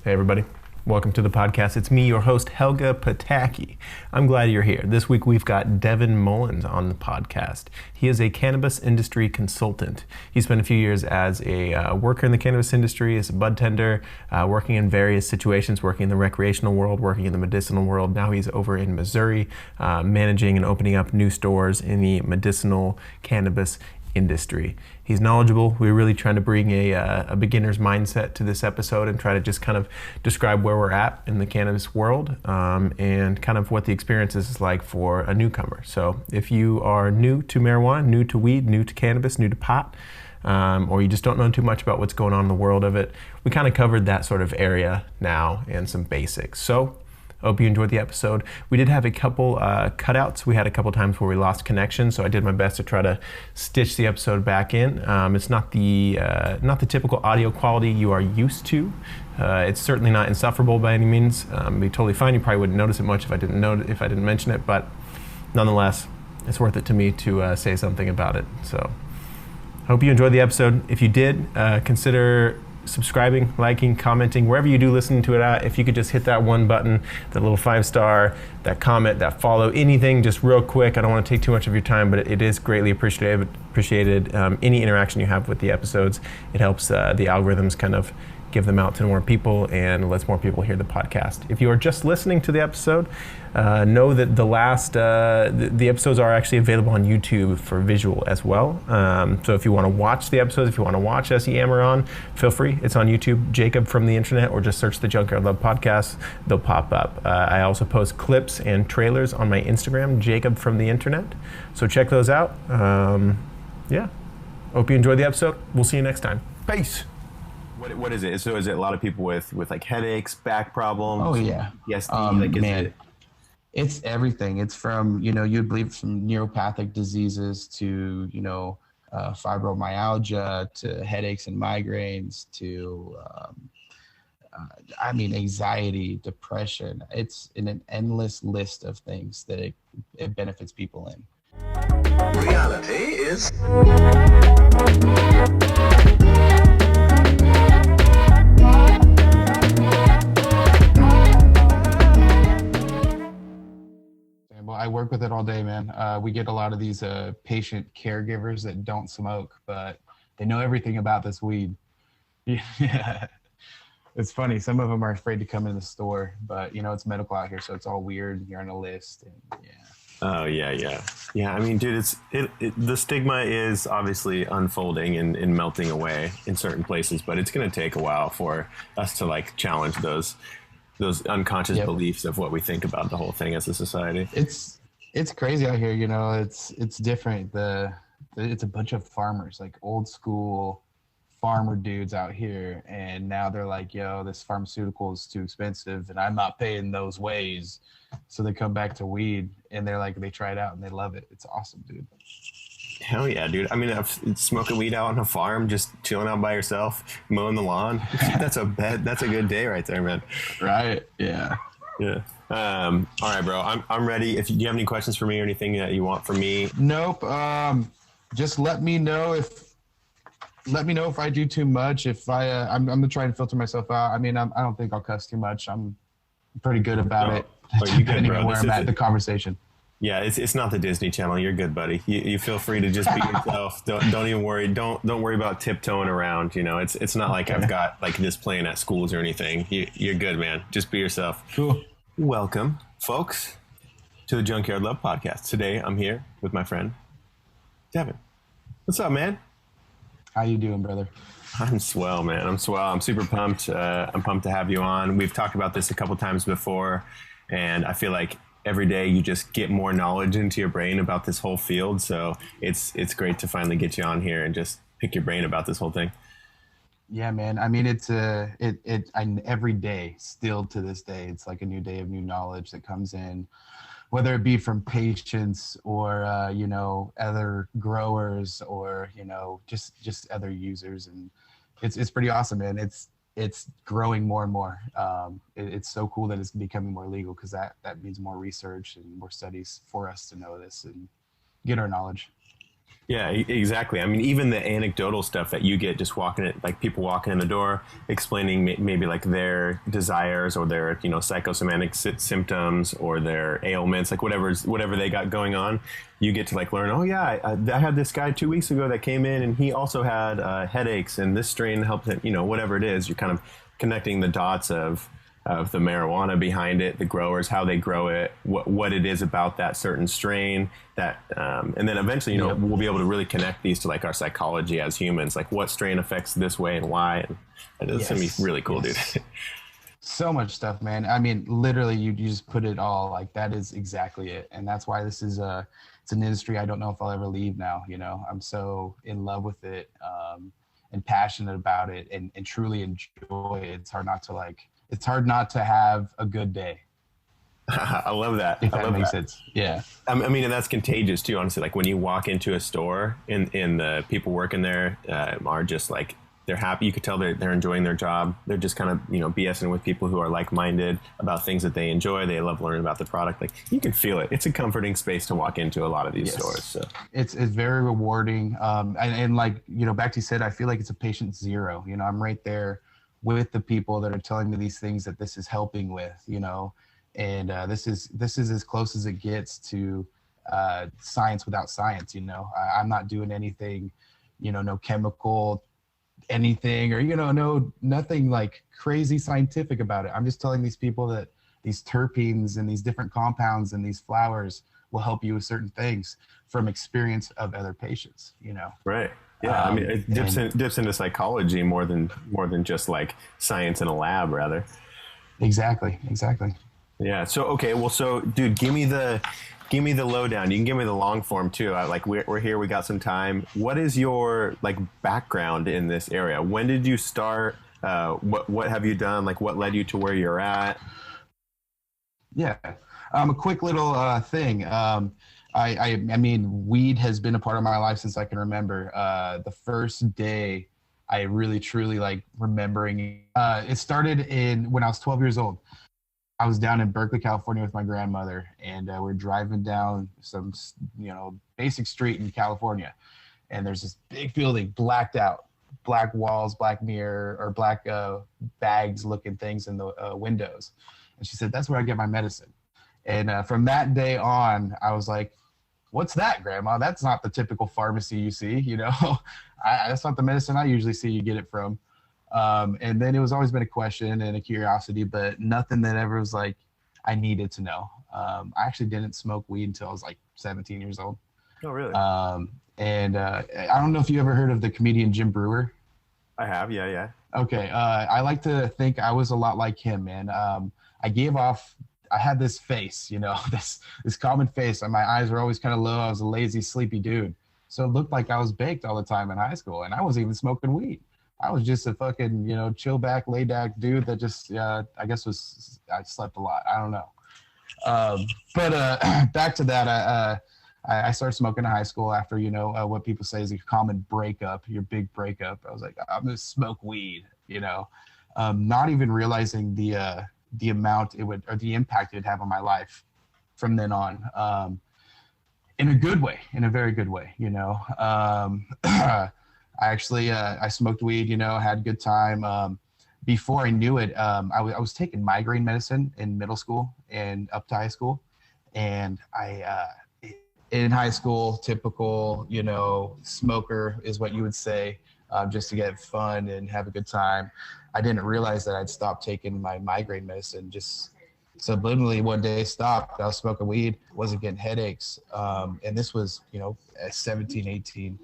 Hey everybody, welcome to the podcast. It's me, your host, Helga Pataki. I'm glad you're here. This week we've got Devon Mullins on the podcast. He is a cannabis industry consultant. He spent a few years as a worker in the cannabis industry, as a bud tender, working in various situations, working in the recreational world, working in the medicinal world. Now he's over in Missouri, managing and opening up new stores in the medicinal cannabis industry. He's knowledgeable. We're really trying to bring a beginner's mindset to this episode and try to just kind of describe where we're at in the cannabis world and kind of what the experience is like for a newcomer. So if you are new to marijuana, new to weed, new to cannabis, new to pot, or you just don't know too much about what's going on in the world of it, we kind of covered that sort of area now and some basics. So I hope you enjoyed the episode. We did have a couple cutouts. We had a couple times where we lost connection, so I did my best to try to stitch the episode back in. It's not the typical audio quality you are used to. It's certainly not insufferable by any means. It'd be totally fine. You probably wouldn't notice it much if I didn't mention it, but nonetheless, it's worth it to me to say something about it. So, hope you enjoyed the episode. If you did, consider subscribing, liking, commenting, wherever you do listen to it at. If you could just hit that one button, that little 5-star, that comment, that follow, anything just real quick. I don't want to take too much of your time, but it is greatly appreciated. Any interaction you have with the episodes, it helps the algorithms kind of give them out to more people and lets more people hear the podcast. If you are just listening to the episode, know that the episodes are actually available on YouTube for visual as well. So if you want to watch the episodes, if you want to watch us yammer on, feel free. It's on YouTube, Jacob from the Internet, or just search the Junkyard Love podcast. They'll pop up. I also post clips and trailers on my Instagram, Jacob from the Internet. So check those out. Yeah. Hope you enjoyed the episode. We'll see you next time. Peace. What is it? So is it a lot of people with like headaches, back problems? Oh yeah. Yes. It's everything. It's from, you'd believe from neuropathic diseases to, fibromyalgia to headaches and migraines to, anxiety, depression. It's an endless list of things that it benefits people in. Reality is... Well, I work with it all day, man. We get a lot of these patient caregivers that don't smoke, but they know everything about this weed. Yeah. It's funny. Some of them are afraid to come in the store, but it's medical out here, so it's all weird. You're on a list, and yeah. Oh yeah. I mean, dude, the stigma is obviously unfolding and melting away in certain places, but it's going to take a while for us to like challenge those unconscious beliefs of what we think about the whole thing as a society. It's crazy out here, it's different. It's a bunch of farmers, like old school farmer dudes out here, and now they're like, yo, this pharmaceutical is too expensive and I'm not paying those ways. So they come back to weed and they're like, they try it out and they love it. It's awesome, dude. Hell yeah, dude. I mean, smoking weed out on a farm, just chilling out by yourself, mowing the lawn. That's a good day right there, man. Right. Yeah. Yeah. All right, bro. I'm ready. Do you have any questions for me or anything that you want from me? Nope. Just let me know if I do too much. If I'm gonna try and filter myself out. I mean, I don't think I'll cuss too much. I'm pretty good about it. You good, depending bro. on where I'm at in the conversation. Yeah, it's not the Disney Channel. You're good, buddy. You feel free to just be yourself. Don't even worry. Don't worry about tiptoeing around. It's not like I've got like this playing at schools or anything. You're good, man. Just be yourself. Cool. Welcome, folks, to the Junkyard Love podcast. Today, I'm here with my friend Devin. What's up, man? How you doing, brother? I'm swell, man. I'm swell. I'm super pumped. I'm pumped to have you on. We've talked about this a couple times before, and I feel like every day you just get more knowledge into your brain about this whole field. So it's great to finally get you on here and just pick your brain about this whole thing. Yeah, man. I mean, it's every day, still to this day, it's like a new day of new knowledge that comes in, whether it be from patients or, other growers or, just other users. And it's pretty awesome, man. It's growing more and more. It's so cool that it's becoming more legal because that means more research and more studies for us to know this and get our knowledge. Yeah, exactly. I mean, even the anecdotal stuff that you get just walking it, like people walking in the door, explaining maybe like their desires or their, psychosomatic symptoms or their ailments, like whatever they got going on. You get to like learn, oh yeah, I had this guy 2 weeks ago that came in and he also had headaches and this strain helped him, whatever it is. You're kind of connecting the dots of the marijuana behind it, the growers, how they grow it, what it is about that certain strain, that, and then eventually, we'll be able to really connect these to like our psychology as humans, like what strain affects this way and why. And it's gonna be really cool, dude. So much stuff, man. I mean, literally, you just put it all, like that is exactly it, and that's why this is it's an industry I don't know if I'll ever leave now. I'm so in love with it, and passionate about it, and truly enjoy it. It's hard not to have a good day. I love that. If that makes sense. Yeah. I mean, and that's contagious too, honestly. Like when you walk into a store and the people working there are just like, they're happy. You could tell they're enjoying their job. They're just kind of, BSing with people who are like-minded about things that they enjoy. They love learning about the product. Like you can feel it. It's a comforting space to walk into a lot of these stores. So it's very rewarding. And like, back to you said, I feel like it's a patient zero. I'm right there with the people that are telling me these things that this is helping with, and this is as close as it gets to science without science. I'm not doing anything, no chemical anything, or no, nothing like crazy scientific about it. I'm just telling these people that these terpenes and these different compounds and these flowers will help you with certain things from experience of other patients. Right. Yeah, I mean, it dips into psychology more than just like science in a lab, rather. Exactly. Yeah. So okay, well, so dude, give me the lowdown. You can give me the long form too. We're here. We got some time. What is your like background in this area? When did you start? What have you done? Like, what led you to where you're at? Yeah. A quick little thing. I mean, weed has been a part of my life since I can remember. The first day I really, truly like remembering, it started when I was 12 years old. I was down in Berkeley, California with my grandmother, and we're driving down some, basic street in California. And there's this big building, blacked out, black walls, black mirror, or black bags looking things in the windows. And she said, that's where I get my medicine. And from that day on, I was like, what's that, Grandma? That's not the typical pharmacy you see, that's not the medicine I usually see you get it from. And then it was always been a question and a curiosity, but nothing that ever was like, I needed to know. I actually didn't smoke weed until I was like 17 years old. Oh, really? And I don't know if you ever heard of the comedian Jim Brewer. I have. Yeah. Okay. I like to think I was a lot like him, man. I had this face, this common face, and my eyes were always kind of low. I was a lazy, sleepy dude. So it looked like I was baked all the time in high school, and I wasn't even smoking weed. I was just a fucking, chill back, laid back dude that just, I guess I slept a lot. I don't know. But back to that, I started smoking in high school after, what people say is a common breakup, your big breakup. I was like, I'm going to smoke weed, not even realizing the amount it would, or the impact it would have on my life from then on, in a good way, in a very good way, I smoked weed, had a good time. Before I knew it, I was taking migraine medicine in middle school and up to high school. And in high school, typical, smoker is what you would say, just to get fun and have a good time. I didn't realize that I'd stopped taking my migraine medicine. Just subliminally one day stopped. I was smoking weed, wasn't getting headaches. And this was, at 17, 18.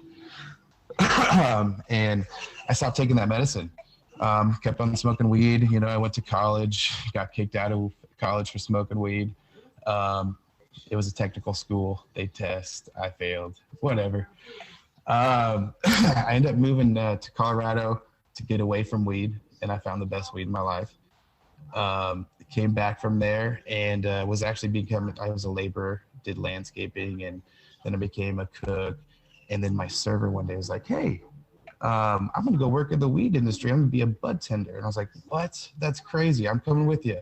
And I stopped taking that medicine. Kept on smoking weed. I went to college, got kicked out of college for smoking weed. It was a technical school. They test. I failed. Whatever. I ended up moving to Colorado to get away from weed, and I found the best weed in my life. Came back from there and I was a laborer, did landscaping, and then I became a cook. And then my server one day was like, hey, I'm going to go work in the weed industry. I'm going to be a bud tender. And I was like, what? That's crazy. I'm coming with you.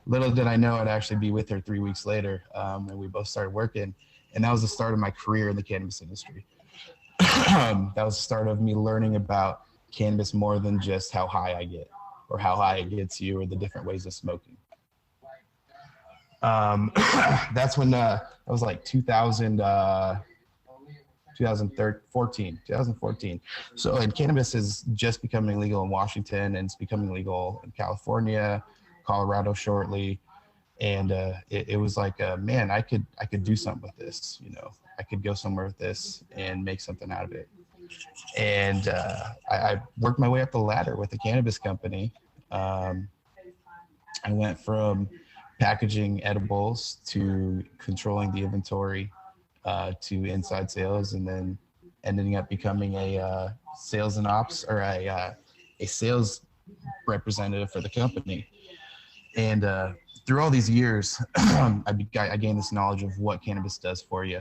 Little did I know I'd actually be with her 3 weeks later. And we both started working. And that was the start of my career in the cannabis industry. that was the start of me learning about cannabis more than just how high I get or how high it gets you or the different ways of smoking. That's when that was like 2014. So, and cannabis is just becoming legal in Washington, and it's becoming legal in California, Colorado shortly. And it was like, man, I could do something with this. You know, I could go somewhere with this and make something out of it. And I worked my way up the ladder with a cannabis company. I went from packaging edibles to controlling the inventory to inside sales, and then ending up becoming a sales and ops, or a sales representative for the company. And through all these years, I gained this knowledge of what cannabis does for you,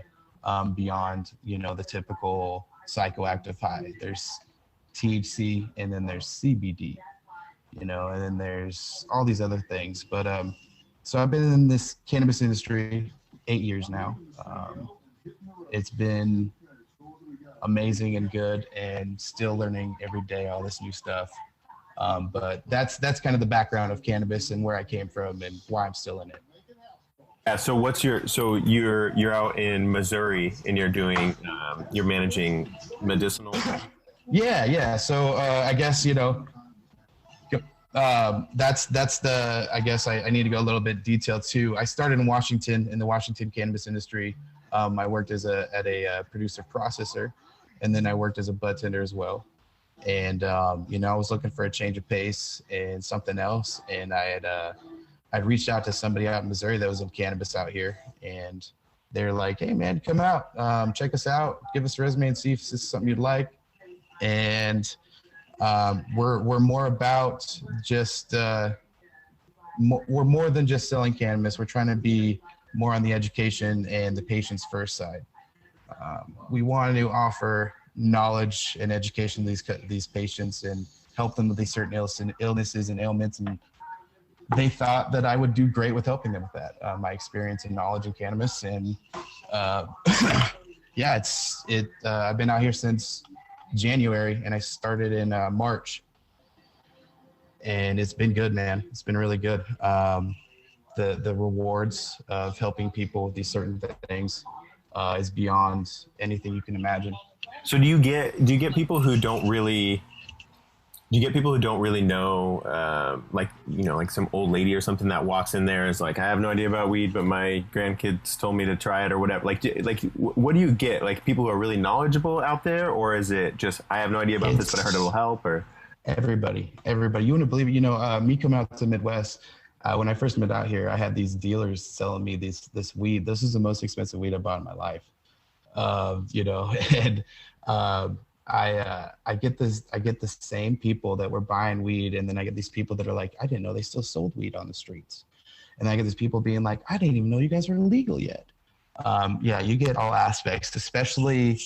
beyond, you know, the typical psychoactive high. There's THC, and then there's CBD, you know, and then there's all these other things. But so I've been in this cannabis industry 8 years now. It's been amazing and good, and still learning every day all this new stuff. But that's kind of the background of cannabis and where I came from and why I'm still in it. Yeah. So you're out in Missouri, and you're managing medicinal. Yeah. So I guess, you know, that's the, I guess I need to go a little bit detailed too. I started in Washington, in the Washington cannabis industry. I worked at a producer processor, and then I worked as a bud tender as well. And you know, I was looking for a change of pace and something else. And I'd reached out to somebody out in Missouri that was in cannabis out here, and they're like, "Hey man, come out, check us out, give us a resume and see if this is something you'd like." And we're more about just we're more than just selling cannabis. We're trying to be more on the education and the patient's first side. We want to offer knowledge and education to these patients and help them with these certain illnesses and ailments. And they thought that I would do great with helping them with that. My experience and knowledge in cannabis. And yeah, I've been out here since January, and I started in March. And it's been good, man. It's been really good. The rewards of helping people with these certain things is beyond anything you can imagine. So do you get people who don't really know, like, you know, like some old lady or something that walks in there is like, I have no idea about weed, but my grandkids told me to try it or whatever. Like what do you get? Like people who are really knowledgeable out there, or is it just, I have no idea about this, but I heard it'll help? Or everybody, you wouldn't believe it. You know, me coming out to the Midwest, when I first moved out here, I had these dealers selling me this weed. This is the most expensive weed I bought in my life. You know, and I get the same people that were buying weed, and then I get these people that are like, I didn't know they still sold weed on the streets. And I get these people being like, I didn't even know you guys were illegal yet. Yeah, you get all aspects, especially,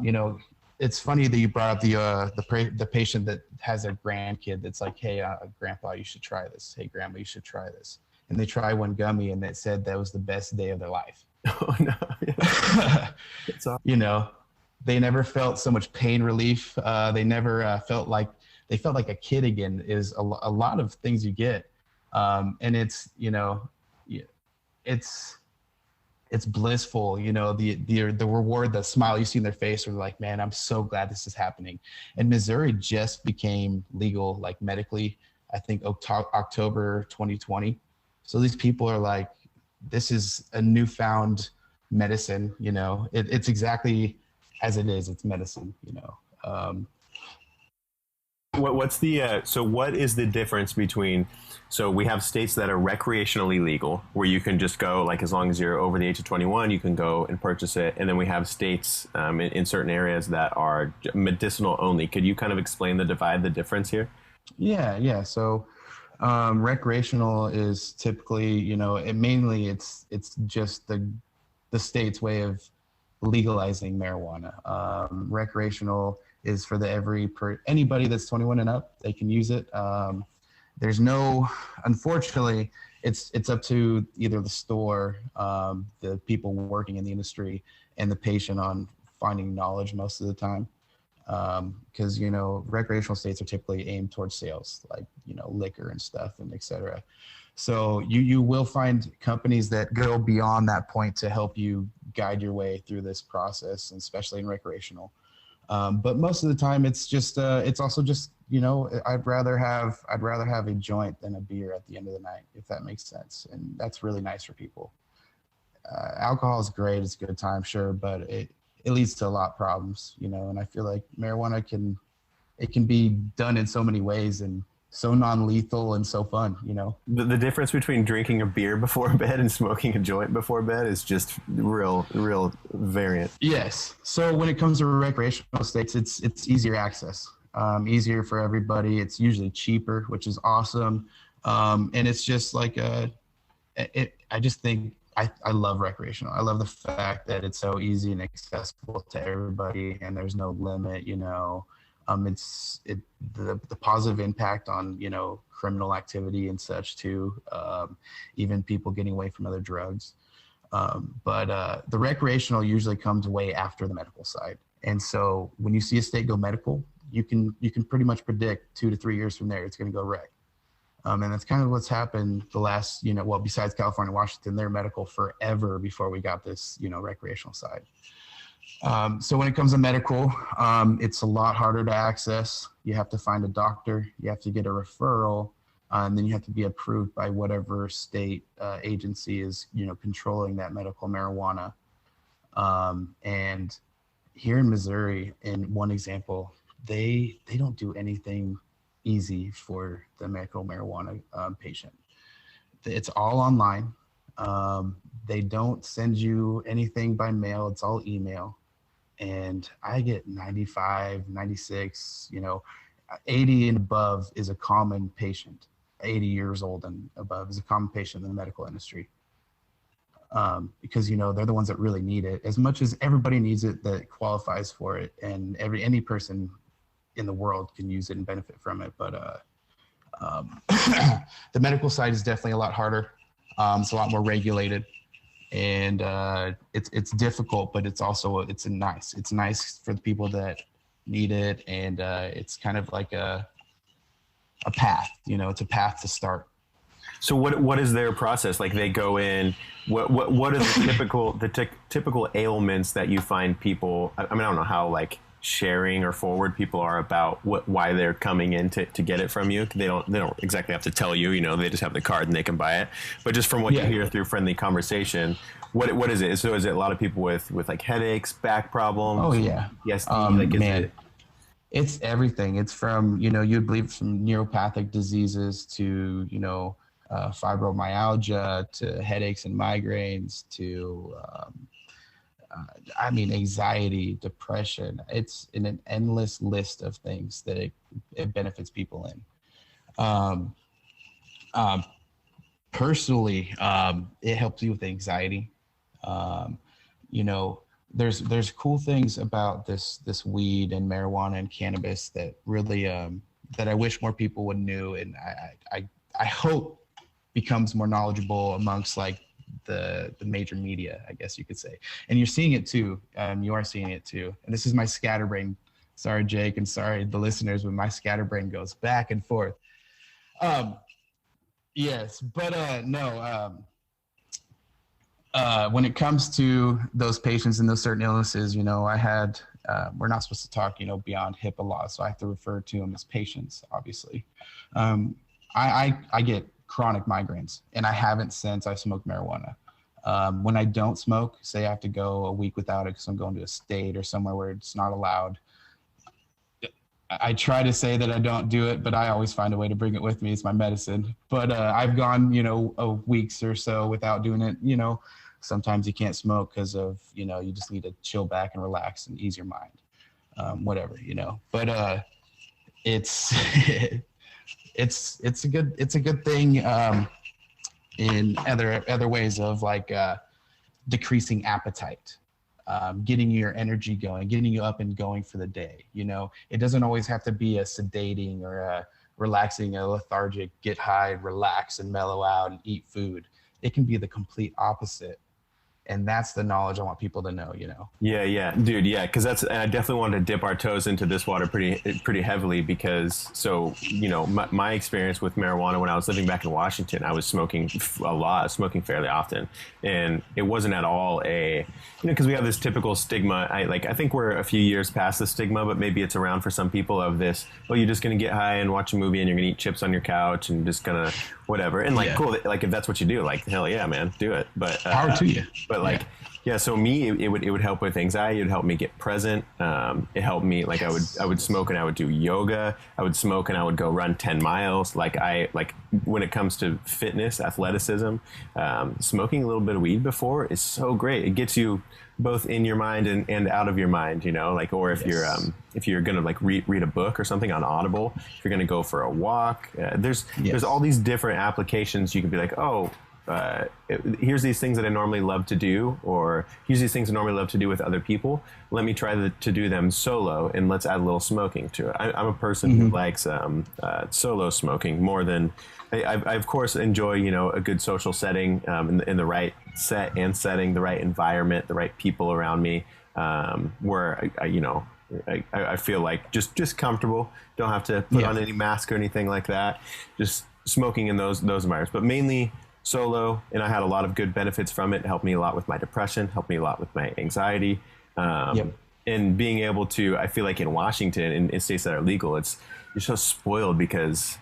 you know, it's funny that you brought up the patient that has a grandkid that's like, hey, grandpa, you should try this. Hey, grandma, you should try this. And they try one gummy, and it said that was the best day of their life. Oh no! Yeah. You know, they never felt so much pain relief. They never felt like a kid again. Is a lot of things you get, and it's, you know, it's blissful. You know, the reward, the smile you see in their face, are like, man, I'm so glad this is happening. And Missouri just became legal, like medically, I think October 2020. So these people are like, this is a newfound medicine. You know, it's exactly as it is. It's medicine. You know. What is the difference between, so we have states that are recreationally legal, where you can just go, like, as long as you're over the age of 21, you can go and purchase it. And then we have states in certain areas that are medicinal only. Could you kind of explain the difference here? Yeah. So recreational is typically, you know, it's just the state's way of legalizing marijuana. Recreational is for anybody that's 21 and up, they can use it. There's no, unfortunately, it's up to either the store, the people working in the industry, and the patient on finding knowledge most of the time. Because, you know, recreational states are typically aimed towards sales, like, you know, liquor and stuff and et cetera. So you will find companies that go beyond that point to help you guide your way through this process, and especially in recreational. But most of the time it's just, it's also just, you know, I'd rather have a joint than a beer at the end of the night, if that makes sense. And that's really nice for people. Alcohol is great. It's a good time, sure. But it leads to a lot of problems, you know, and I feel like marijuana can be done in so many ways and so non-lethal and so fun, you know. The difference between drinking a beer before bed and smoking a joint before bed is just real variant. Yes. So when it comes to recreational states, it's easier access, easier for everybody. It's usually cheaper, which is awesome. And it's just like, I just think I love recreational. I love the fact that it's so easy and accessible to everybody, and there's no limit, you know. The positive impact on, you know, criminal activity and such too, even people getting away from other drugs. But the recreational usually comes way after the medical side. And so when you see a state go medical, you can pretty much predict 2 to 3 years from there, it's going to go rec. And that's kind of what's happened the last, you know, well, besides California, Washington, they're medical forever before we got this, you know, recreational side. So when it comes to medical, it's a lot harder to access. You have to find a doctor, you have to get a referral, and then you have to be approved by whatever state agency is, you know, controlling that medical marijuana. And here in Missouri, in one example, they don't do anything easy for the medical marijuana patient. It's all online. They don't send you anything by mail. It's all email. And I get 95, 96, you know, 80 and above is a common patient. 80 years old and above is a common patient in the medical industry. Because, you know, they're the ones that really need it as much as everybody needs it that qualifies for it. And any person in the world can use it and benefit from it. But the medical side is definitely a lot harder. It's a lot more regulated. And it's difficult, but it's also it's nice for the people that need it, and it's kind of like a path, you know. It's a path to start. So what is their process? Like, they go in, what are the typical ailments that you find people? I mean, I don't know how like sharing or forward people are about why they're coming in to get it from you. They don't exactly have to tell you, you know, they just have the card and they can buy it. But just from what you hear through friendly conversation, what is it? So is it a lot of people with like headaches, back problems? Oh yeah. Yes. It's everything. It's from, you know, you'd believe from neuropathic diseases to, you know, fibromyalgia to headaches and migraines to, anxiety, depression. It's in an endless list of things that it benefits people in. Personally, it helps you with anxiety. You know, there's cool things about this weed and marijuana and cannabis that really that I wish more people would know, and I hope becomes more knowledgeable amongst like the major media, I guess you could say. And you're seeing it too. You are seeing it too. And this is my scatterbrain. Sorry, Jake, and sorry the listeners, but my scatterbrain goes back and forth. Yes, but no. When it comes to those patients and those certain illnesses, you know, I had, we're not supposed to talk, you know, beyond HIPAA laws, so I have to refer to them as patients, obviously. I get chronic migraines, and I haven't since I smoked marijuana. When I don't smoke, say I have to go a week without it because I'm going to a state or somewhere where it's not allowed, I try to say that I don't do it, but I always find a way to bring it with me. It's my medicine. But I've gone, you know, weeks or so without doing it. You know, sometimes you can't smoke because of, you know, you just need to chill back and relax and ease your mind, whatever, you know. But it's it's a good thing in other ways of like decreasing appetite. Getting your energy going, getting you up and going for the day. You know, it doesn't always have to be a sedating or a relaxing, a lethargic, get high, relax and mellow out and eat food. It can be the complete opposite. And that's the knowledge I want people to know, Yeah, dude. Yeah, because and I definitely wanted to dip our toes into this water pretty heavily because, so my experience with marijuana when I was living back in Washington, I was smoking a lot, smoking fairly often, and it wasn't at all because we have this typical stigma. I think we're a few years past the stigma, but maybe it's around for some people of this. Oh, you're just gonna get high and watch a movie, and you're gonna eat chips on your couch, and just gonna whatever. And cool, like if that's what you do, like hell yeah, man, do it. But power to you. But so me, it would help with anxiety. It would help me get present. It helped me, I would smoke and I would do yoga. I would smoke and I would go run 10 miles. When it comes to fitness, athleticism, smoking a little bit of weed before is so great. It gets you both in your mind and out of your mind, or if you're going to read a book or something on Audible, if you're going to go for a walk, there's all these different applications. You could be like, oh, here's these things that I normally love to do, or here's these things I normally love to do with other people. Let me try to do them solo, and let's add a little smoking to it. I'm a person who likes solo smoking more than I of course enjoy a good social setting, in the right set and setting, the right environment, the right people around me, where I feel like just comfortable, don't have to put on any mask or anything like that, just smoking in those environments, but mainly solo. And I had a lot of good benefits from it. It helped me a lot with my depression, helped me a lot with my anxiety. And being able to, I feel like in Washington, in states that are legal, you're so spoiled because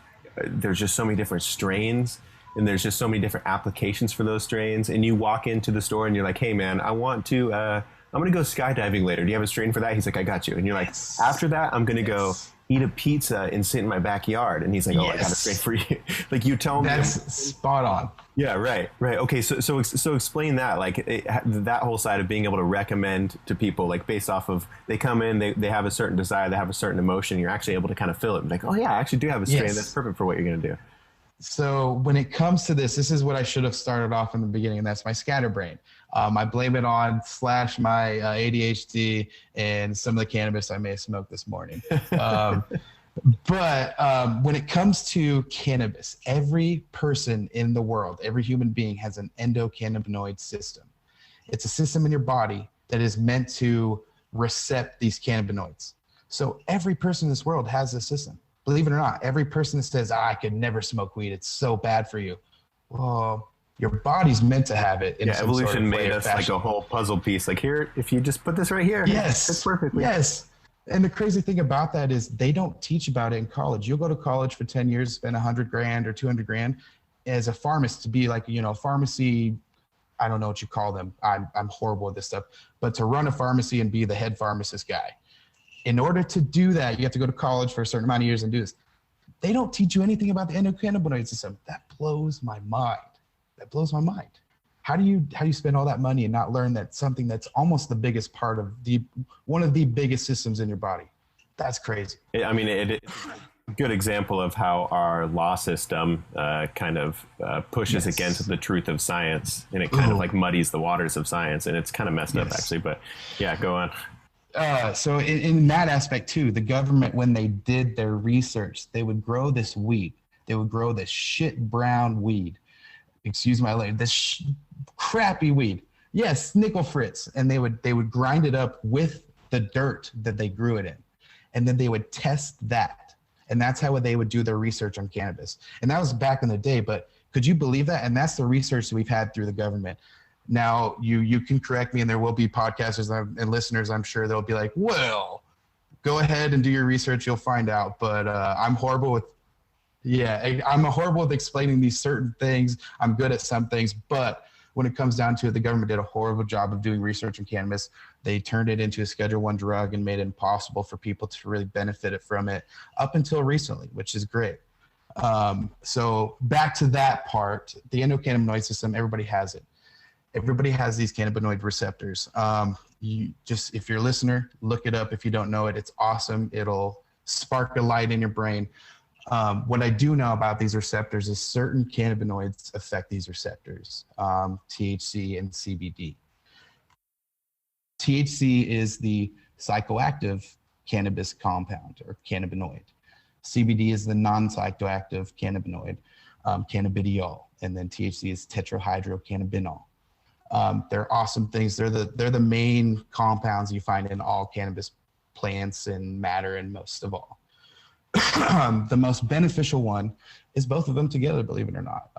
there's just so many different strains, and there's just so many different applications for those strains. And you walk into the store and you're like, hey man, I'm going to go skydiving later. Do you have a strain for that? He's like, I got you. And you're like, after that, I'm going to go eat a pizza and sit in my backyard. And he's like, oh, I got a strain for you. You tell me. That's spot on. Yeah, right. Okay, so explain that, that whole side of being able to recommend to people, based off of, they come in, they have a certain desire, they have a certain emotion, you're actually able to kind of fill it. Like, oh yeah, I actually do have a strain that's perfect for what you're going to do. So when it comes to this is what I should have started off in the beginning, and that's my scatterbrain. I blame it on / my ADHD and some of the cannabis I may have smoked this morning. But when it comes to cannabis, every person in the world, every human being has an endocannabinoid system. It's a system in your body that is meant to recept these cannabinoids. So every person in this world has this system. Believe it or not, every person that says, I could never smoke weed, it's so bad for you. Well, your body's meant to have it. Evolution made us like a whole puzzle piece. Like, here, if you just put this right here, it's perfectly. Yes. And the crazy thing about that is they don't teach about it in college. You'll go to college for 10 years, spend $100,000 or $200,000 as a pharmacist to be pharmacy. I don't know what you call them. I'm horrible at this stuff, but to run a pharmacy and be the head pharmacist guy. In order to do that, you have to go to college for a certain amount of years and do this. They don't teach you anything about the endocannabinoid system. That blows my mind. How do you spend all that money and not learn that something that's almost the biggest part of one of the biggest systems in your body? That's crazy. It's a good example of how our law system kind of pushes against the truth of science, and it kind of muddies the waters of science, and it's kind of messed up actually. But yeah, go on. So in that aspect too, the government, when they did their research, they would grow this weed. They would grow this shit brown weed. Excuse my language. This crappy weed. Yes, nickel fritz. And they would grind it up with the dirt that they grew it in. And then they would test that. And that's how they would do their research on cannabis. And that was back in the day, but could you believe that? And that's the research that we've had through the government. Now, you can correct me, and there will be podcasters and listeners, I'm sure, they'll be like, well, go ahead and do your research. You'll find out. But I'm horrible with explaining these certain things. I'm good at some things. But when it comes down to it, the government did a horrible job of doing research on cannabis. They turned it into a Schedule I drug and made it impossible for people to really benefit from it up until recently, which is great. So back to that part, the endocannabinoid system, everybody has it. Everybody has these cannabinoid receptors. If you're a listener, look it up. If you don't know it, it's awesome. It'll spark a light in your brain. What I do know about these receptors is certain cannabinoids affect these receptors, THC and CBD. THC is the psychoactive cannabis compound or cannabinoid. CBD is the non-psychoactive cannabinoid, cannabidiol, and then THC is tetrahydrocannabinol. They're awesome things. They're the main compounds you find in all cannabis plants and matter, and most of all. The most beneficial one is both of them together, believe it or not.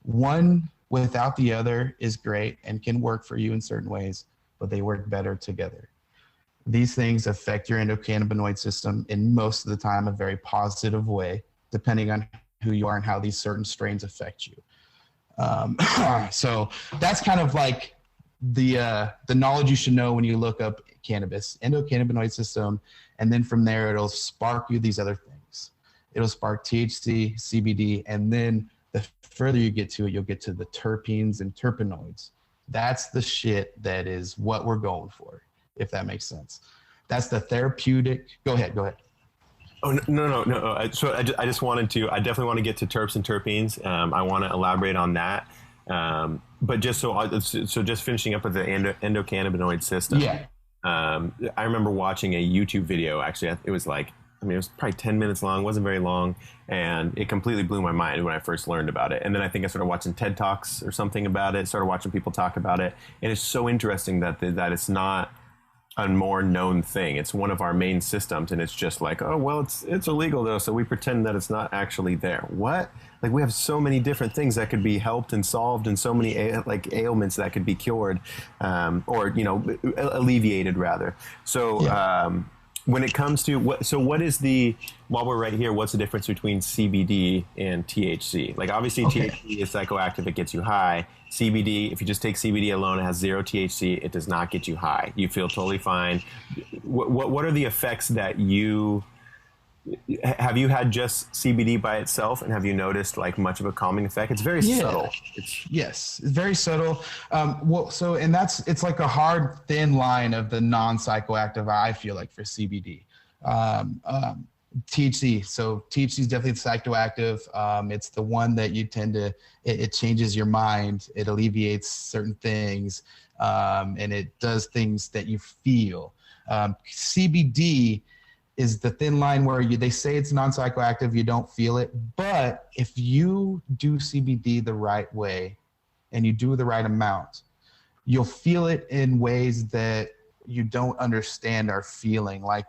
One without the other is great and can work for you in certain ways, but they work better together. These things affect your endocannabinoid system in most of the time a very positive way, depending on who you are and how these certain strains affect you. So that's kind of like the knowledge you should know when you look up cannabis, endocannabinoid system, and then from there it'll spark you these other things. It'll spark THC, CBD, and then the further you get to it, you'll get to the terpenes and terpenoids. That's the shit that is what we're going for, if that makes sense. That's the therapeutic. Go ahead. Oh, no. So I just wanted to, I definitely want to get to terps and terpenes. I want to elaborate on that. But just so just finishing up with the endocannabinoid system. Yeah. I remember watching a YouTube video, actually. It was like, it was probably 10 minutes long, wasn't very long, and it completely blew my mind when I first learned about it. And then I think I started watching TED Talks or something about it, started watching people talk about it. And it's so interesting that it's not a more known thing. It's one of our main systems, and it's just like, oh, well, it's illegal though, so we pretend that it's not actually there. What? Like, we have so many different things that could be helped and solved, and so many ailments that could be cured, or alleviated rather. So yeah. When it comes to what is while we're right here, what's the difference between CBD and THC? Like, obviously THC is psychoactive, it gets you high. CBD, if you just take CBD alone, it has 0 THC, it does not get you high. You feel totally fine. What are the effects that have you had just CBD by itself, and have you noticed like much of a calming effect? It's very subtle. Yes, it's very subtle. It's like a hard, thin line of the non-psychoactive, I feel like, for CBD. THC. So THC is definitely psychoactive. It's the one that you tend to, it changes your mind. It alleviates certain things, and it does things that you feel. CBD is the thin line where they say it's non-psychoactive, you don't feel it. But if you do CBD the right way and you do the right amount, you'll feel it in ways that you don't understand are feeling. Like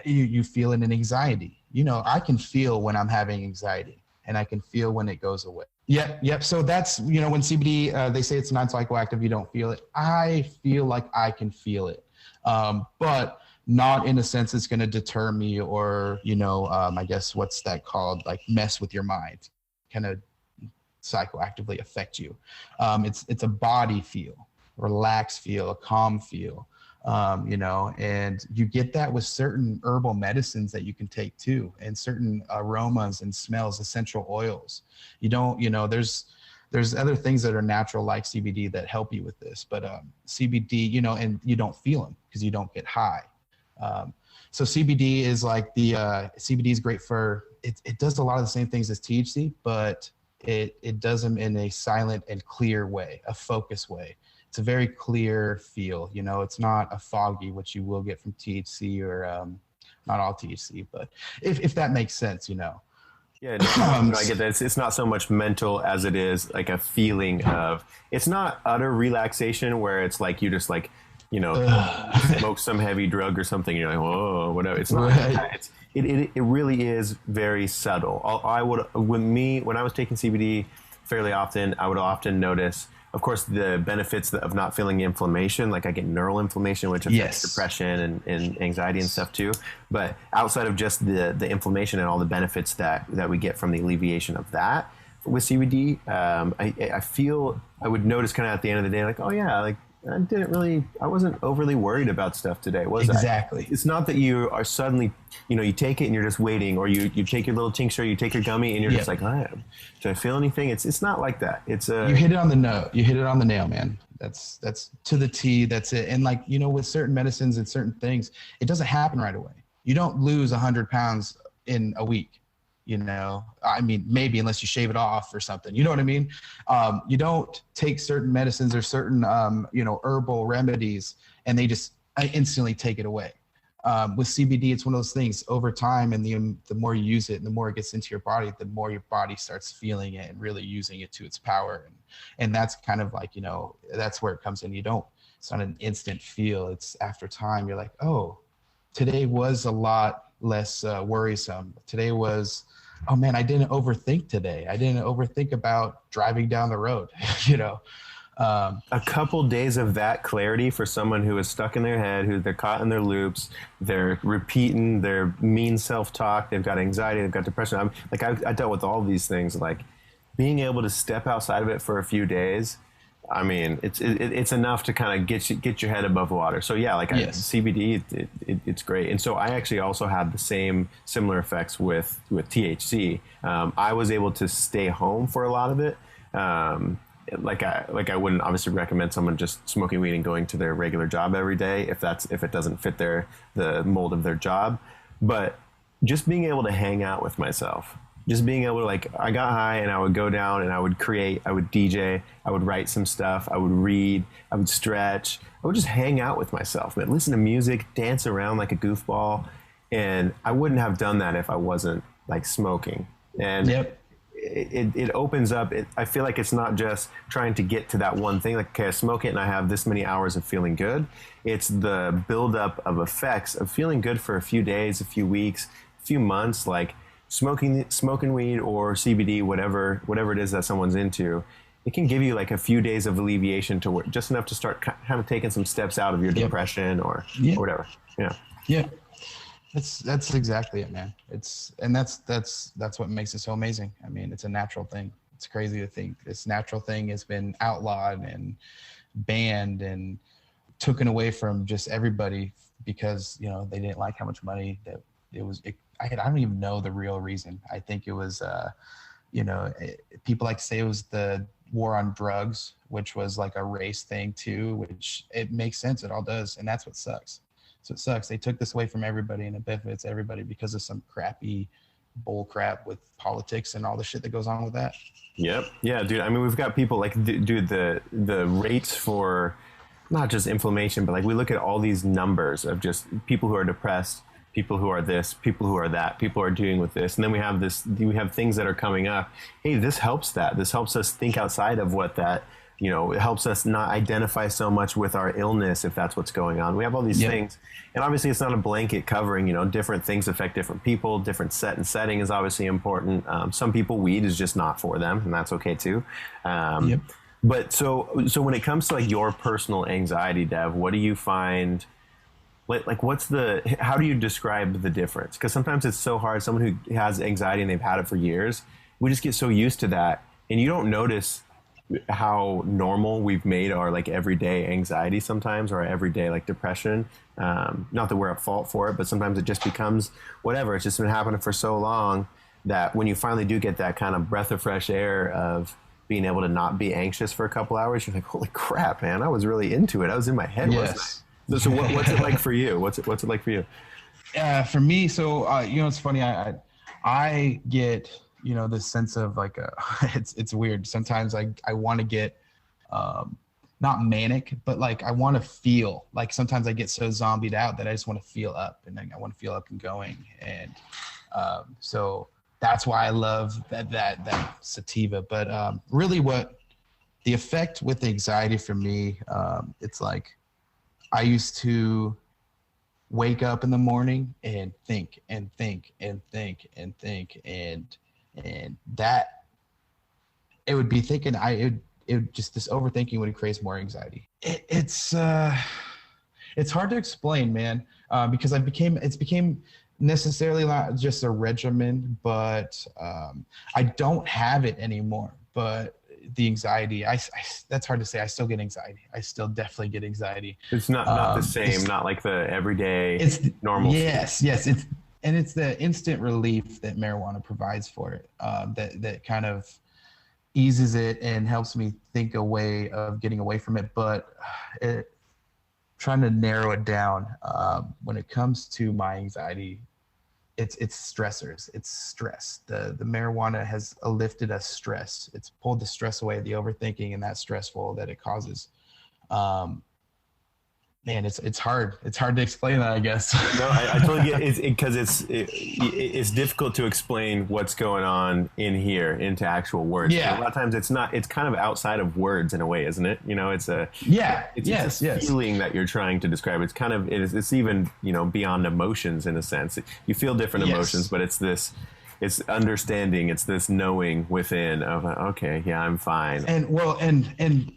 you feel it in anxiety. I can feel when I'm having anxiety, and I can feel when it goes away. Yep. So that's, when CBD, they say it's non-psychoactive, you don't feel it. I feel like I can feel it. But not in a sense it's going to deter me or, I guess what's that called? Like mess with your mind, kind of psychoactively affect you. It's a body feel, relaxed feel, a calm feel, and you get that with certain herbal medicines that you can take too, and certain aromas and smells, essential oils. There's other things that are natural like CBD that help you with this, but CBD, and you don't feel them because you don't get high. So CBD is like CBD is great for, it does a lot of the same things as THC, but it does them in a silent and clear way, a focus way. It's a very clear feel, it's not a foggy, which you will get from THC or not all THC, but if that makes sense, Yeah, no, I get that. It's not so much mental as it is like a feeling of, it's not utter relaxation where it's like you just like, smoke some heavy drug or something. You're like, whoa, whatever. It's not. Right. It really is very subtle. When I was taking CBD fairly often, I would often notice, of course, the benefits of not feeling inflammation. Like I get neural inflammation, which affects depression and anxiety and stuff too. But outside of just the inflammation and all the benefits that we get from the alleviation of that with CBD, I feel I would notice kind of at the end of the day, like, oh yeah, like I wasn't overly worried about stuff today, was I? Exactly. It's not that you are suddenly, you take it and you're just waiting, or you take your little tincture, you take your gummy, and you're just like, do I feel anything? It's not like that. It's you hit it on the note. You hit it on the nail, man. That's to the T. That's it. And like, with certain medicines and certain things, it doesn't happen right away. You don't lose 100 pounds in a week. Maybe unless you shave it off or something, you know what I mean? You don't take certain medicines or certain, herbal remedies and they just instantly take it away. with CBD, it's one of those things over time, and the more you use it and the more it gets into your body, the more your body starts feeling it and really using it to its power. And that's kind of like, that's where it comes in. It's not an instant feel. It's after time. You're like, oh, today was a lot less worrisome. Today was, oh man, I didn't overthink today. I didn't overthink about driving down the road, A couple days of that clarity for someone who is stuck in their head, who they're caught in their loops, they're repeating their mean self-talk, they've got anxiety, they've got depression. I dealt with all these things. Like being able to step outside of it for a few days, I mean, it's enough to kind of get your head above water. So yeah, CBD, it's great. And so I actually also had the similar effects with THC. I was able to stay home for a lot of it. Like I wouldn't obviously recommend someone just smoking weed and going to their regular job every day if it doesn't fit the mold of their job. But just being able to hang out with myself. Just being able to, I got high and I would go down and I would create, I would DJ, I would write some stuff, I would read, I would stretch, I would just hang out with myself, man, listen to music, dance around like a goofball. And I wouldn't have done that if I wasn't smoking. And yep. It opens up. I feel like it's not just trying to get to that one thing. Like, okay, I smoke it and I have this many hours of feeling good. It's the buildup of effects of feeling good for a few days, a few weeks, a few months, like smoking weed or CBD, whatever it is that someone's into. It can give you a few days of alleviation to work, just enough to start kind of taking some steps out of your depression or whatever. Yeah. Yeah. That's exactly it, man. That's what makes it so amazing. I mean, it's a natural thing. It's crazy to think this natural thing has been outlawed and banned and taken away from just everybody because, they didn't like how much money that it was. I don't even know the real reason. I think it was, people like to say it was the war on drugs, which was like a race thing too, which it makes sense. It all does. And that's what sucks. So it sucks. They took this away from everybody and it benefits everybody because of some crappy bull crap with politics and all the shit that goes on with that. Yep. Yeah, dude. I mean, we've got people the rates for not just inflammation, but we look at all these numbers of just people who are depressed, people who are this, people who are that, people are dealing with this. And then we have things that are coming up. Hey, this helps that. This helps us think outside of what that, it helps us not identify so much with our illness if that's what's going on. We have all these things. And obviously it's not a blanket covering, different things affect different people. Different setting is obviously important. Some people, weed is just not for them, and that's okay too. But so when it comes to your personal anxiety, Dev, what do you find? How do you describe the difference? Because sometimes it's so hard. Someone who has anxiety and they've had it for years, we just get so used to that, and you don't notice how normal we've made our everyday anxiety sometimes, or our everyday depression. Not that we're at fault for it, but sometimes it just becomes whatever. It's just been happening for so long that when you finally do get that kind of breath of fresh air of being able to not be anxious for a couple hours, you're like, holy crap, man, I was really into it. I was in my head. Yes. So what's it like for you? What's it like for you? For me, so it's funny. I get this sense of it's weird. Sometimes I want to get not manic, but I want to feel sometimes I get so zombied out that I just want to feel up, and I want to feel up and going, and so that's why I love that sativa. But really, what the effect with the anxiety for me, it's I used to wake up in the morning and think and think and think and think and that it would be thinking it just this overthinking would create more anxiety. It's hard to explain, man, because it's became necessarily not just a regimen, but I don't have it anymore. But the anxiety, that's hard to say. I still get anxiety. I still definitely get anxiety. It's not the same, not like the everyday normal. Yes. It's the instant relief that marijuana provides for it, that kind of eases it and helps me think a way of getting away from it. But trying to narrow it down, when it comes to my anxiety, it's stressors. It's stress. The marijuana has lifted us stress. It's pulled the stress away, the overthinking and that stressful that it causes. And Man, it's hard. It's hard to explain that, I guess. No, I totally get it because it's difficult to explain what's going on in here into actual words. Yeah. A lot of times it's not. It's kind of outside of words in a way, isn't it? You know, it's a Yes. feeling that you're trying to describe. It's kind of it's even beyond emotions in a sense. You feel different emotions, but it's understanding. It's this knowing within of okay, yeah, I'm fine. And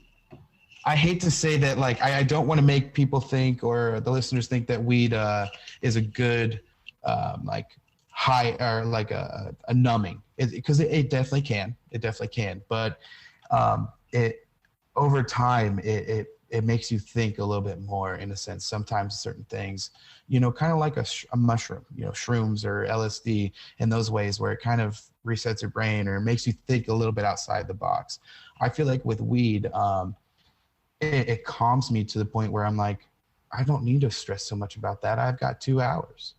I hate to say that, like, I don't want to make people think or the listeners think that weed is a good, like, high or like a numbing, because it definitely can. It definitely can. But it over time, it makes you think a little bit more in a sense. Sometimes certain things, kind of like a mushroom, shrooms or LSD in those ways where it kind of resets your brain or makes you think a little bit outside the box. I feel like with weed, it calms me to the point where I'm like, I don't need to stress so much about that. I've got 2 hours.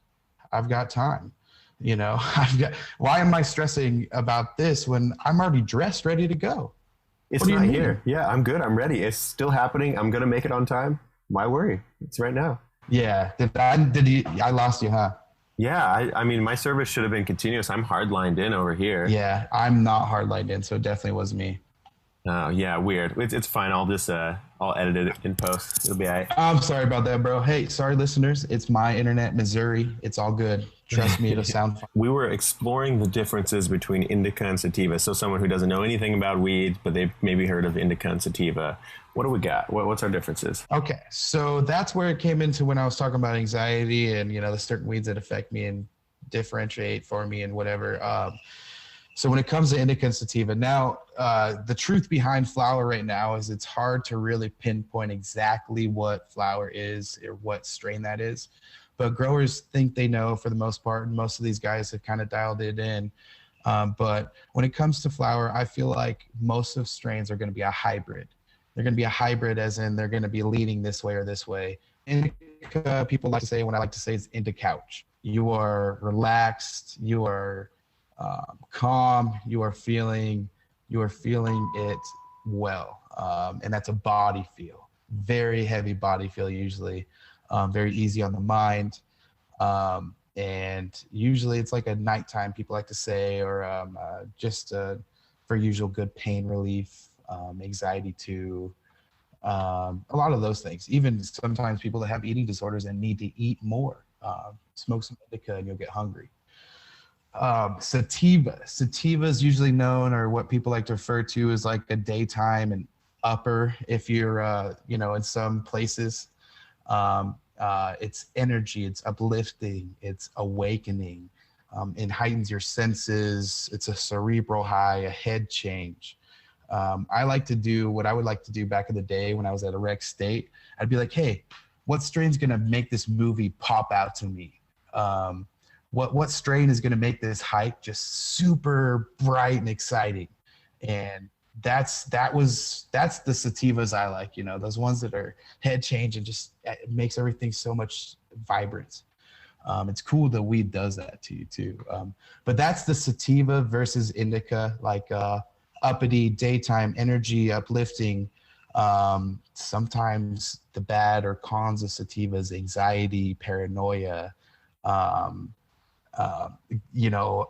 I've got time. Why am I stressing about this when I'm already dressed, ready to go? It's not here. Yeah, I'm good. I'm ready. It's still happening. I'm going to make it on time. Why worry? It's right now. Yeah. I lost you, huh? Yeah. I mean, my service should have been continuous. I'm hard-lined in over here. Yeah, I'm not hard-lined in, so it definitely was me. Oh, yeah, weird. It's fine. I'll edit it in post. It'll be all right. I'm sorry about that, bro. Hey, sorry, listeners. It's my internet, Missouri. It's all good. Trust me, it'll sound fine. We were exploring the differences between Indica and Sativa. So someone who doesn't know anything about weed, but they've maybe heard of Indica and Sativa. What do we got? What's our differences? Okay, so that's where it came into when I was talking about anxiety and, the certain weeds that affect me and differentiate for me and whatever. So when it comes to Indica and Sativa, now the truth behind flower right now is it's hard to really pinpoint exactly what flower is or what strain that is. But growers think they know for the most part, and most of these guys have kind of dialed it in. But when it comes to flower, I feel like most of strains are going to be a hybrid. They're going to be a hybrid as in they're going to be leaning this way or this way. Indica, people like to say, what I like to say is indica-couch. You are relaxed, you are calm, you are feeling it well, and that's a body feel, very heavy body feel usually, very easy on the mind, and usually it's like a nighttime, people like to say, or just for usual good pain relief, anxiety too, a lot of those things. Even sometimes people that have eating disorders and need to eat more, smoke some indica and you'll get hungry. Sativa is usually known, or what people like to refer to as like a daytime and upper. If you're, in some places, it's energy, it's uplifting, it's awakening, it heightens your senses. It's a cerebral high, a head change. I like to do what I would like to do back in the day when I was at a rec state. I'd be like, hey, what strain's going to make this movie pop out to me? What strain is going to make this hike just super bright and exciting? And that's the sativas I like, those ones that are head change and just it makes everything so much vibrant. It's cool that weed does that to you too. But that's the sativa versus indica, like uppity, daytime, energy, uplifting. Sometimes the bad or cons of sativa is anxiety, paranoia,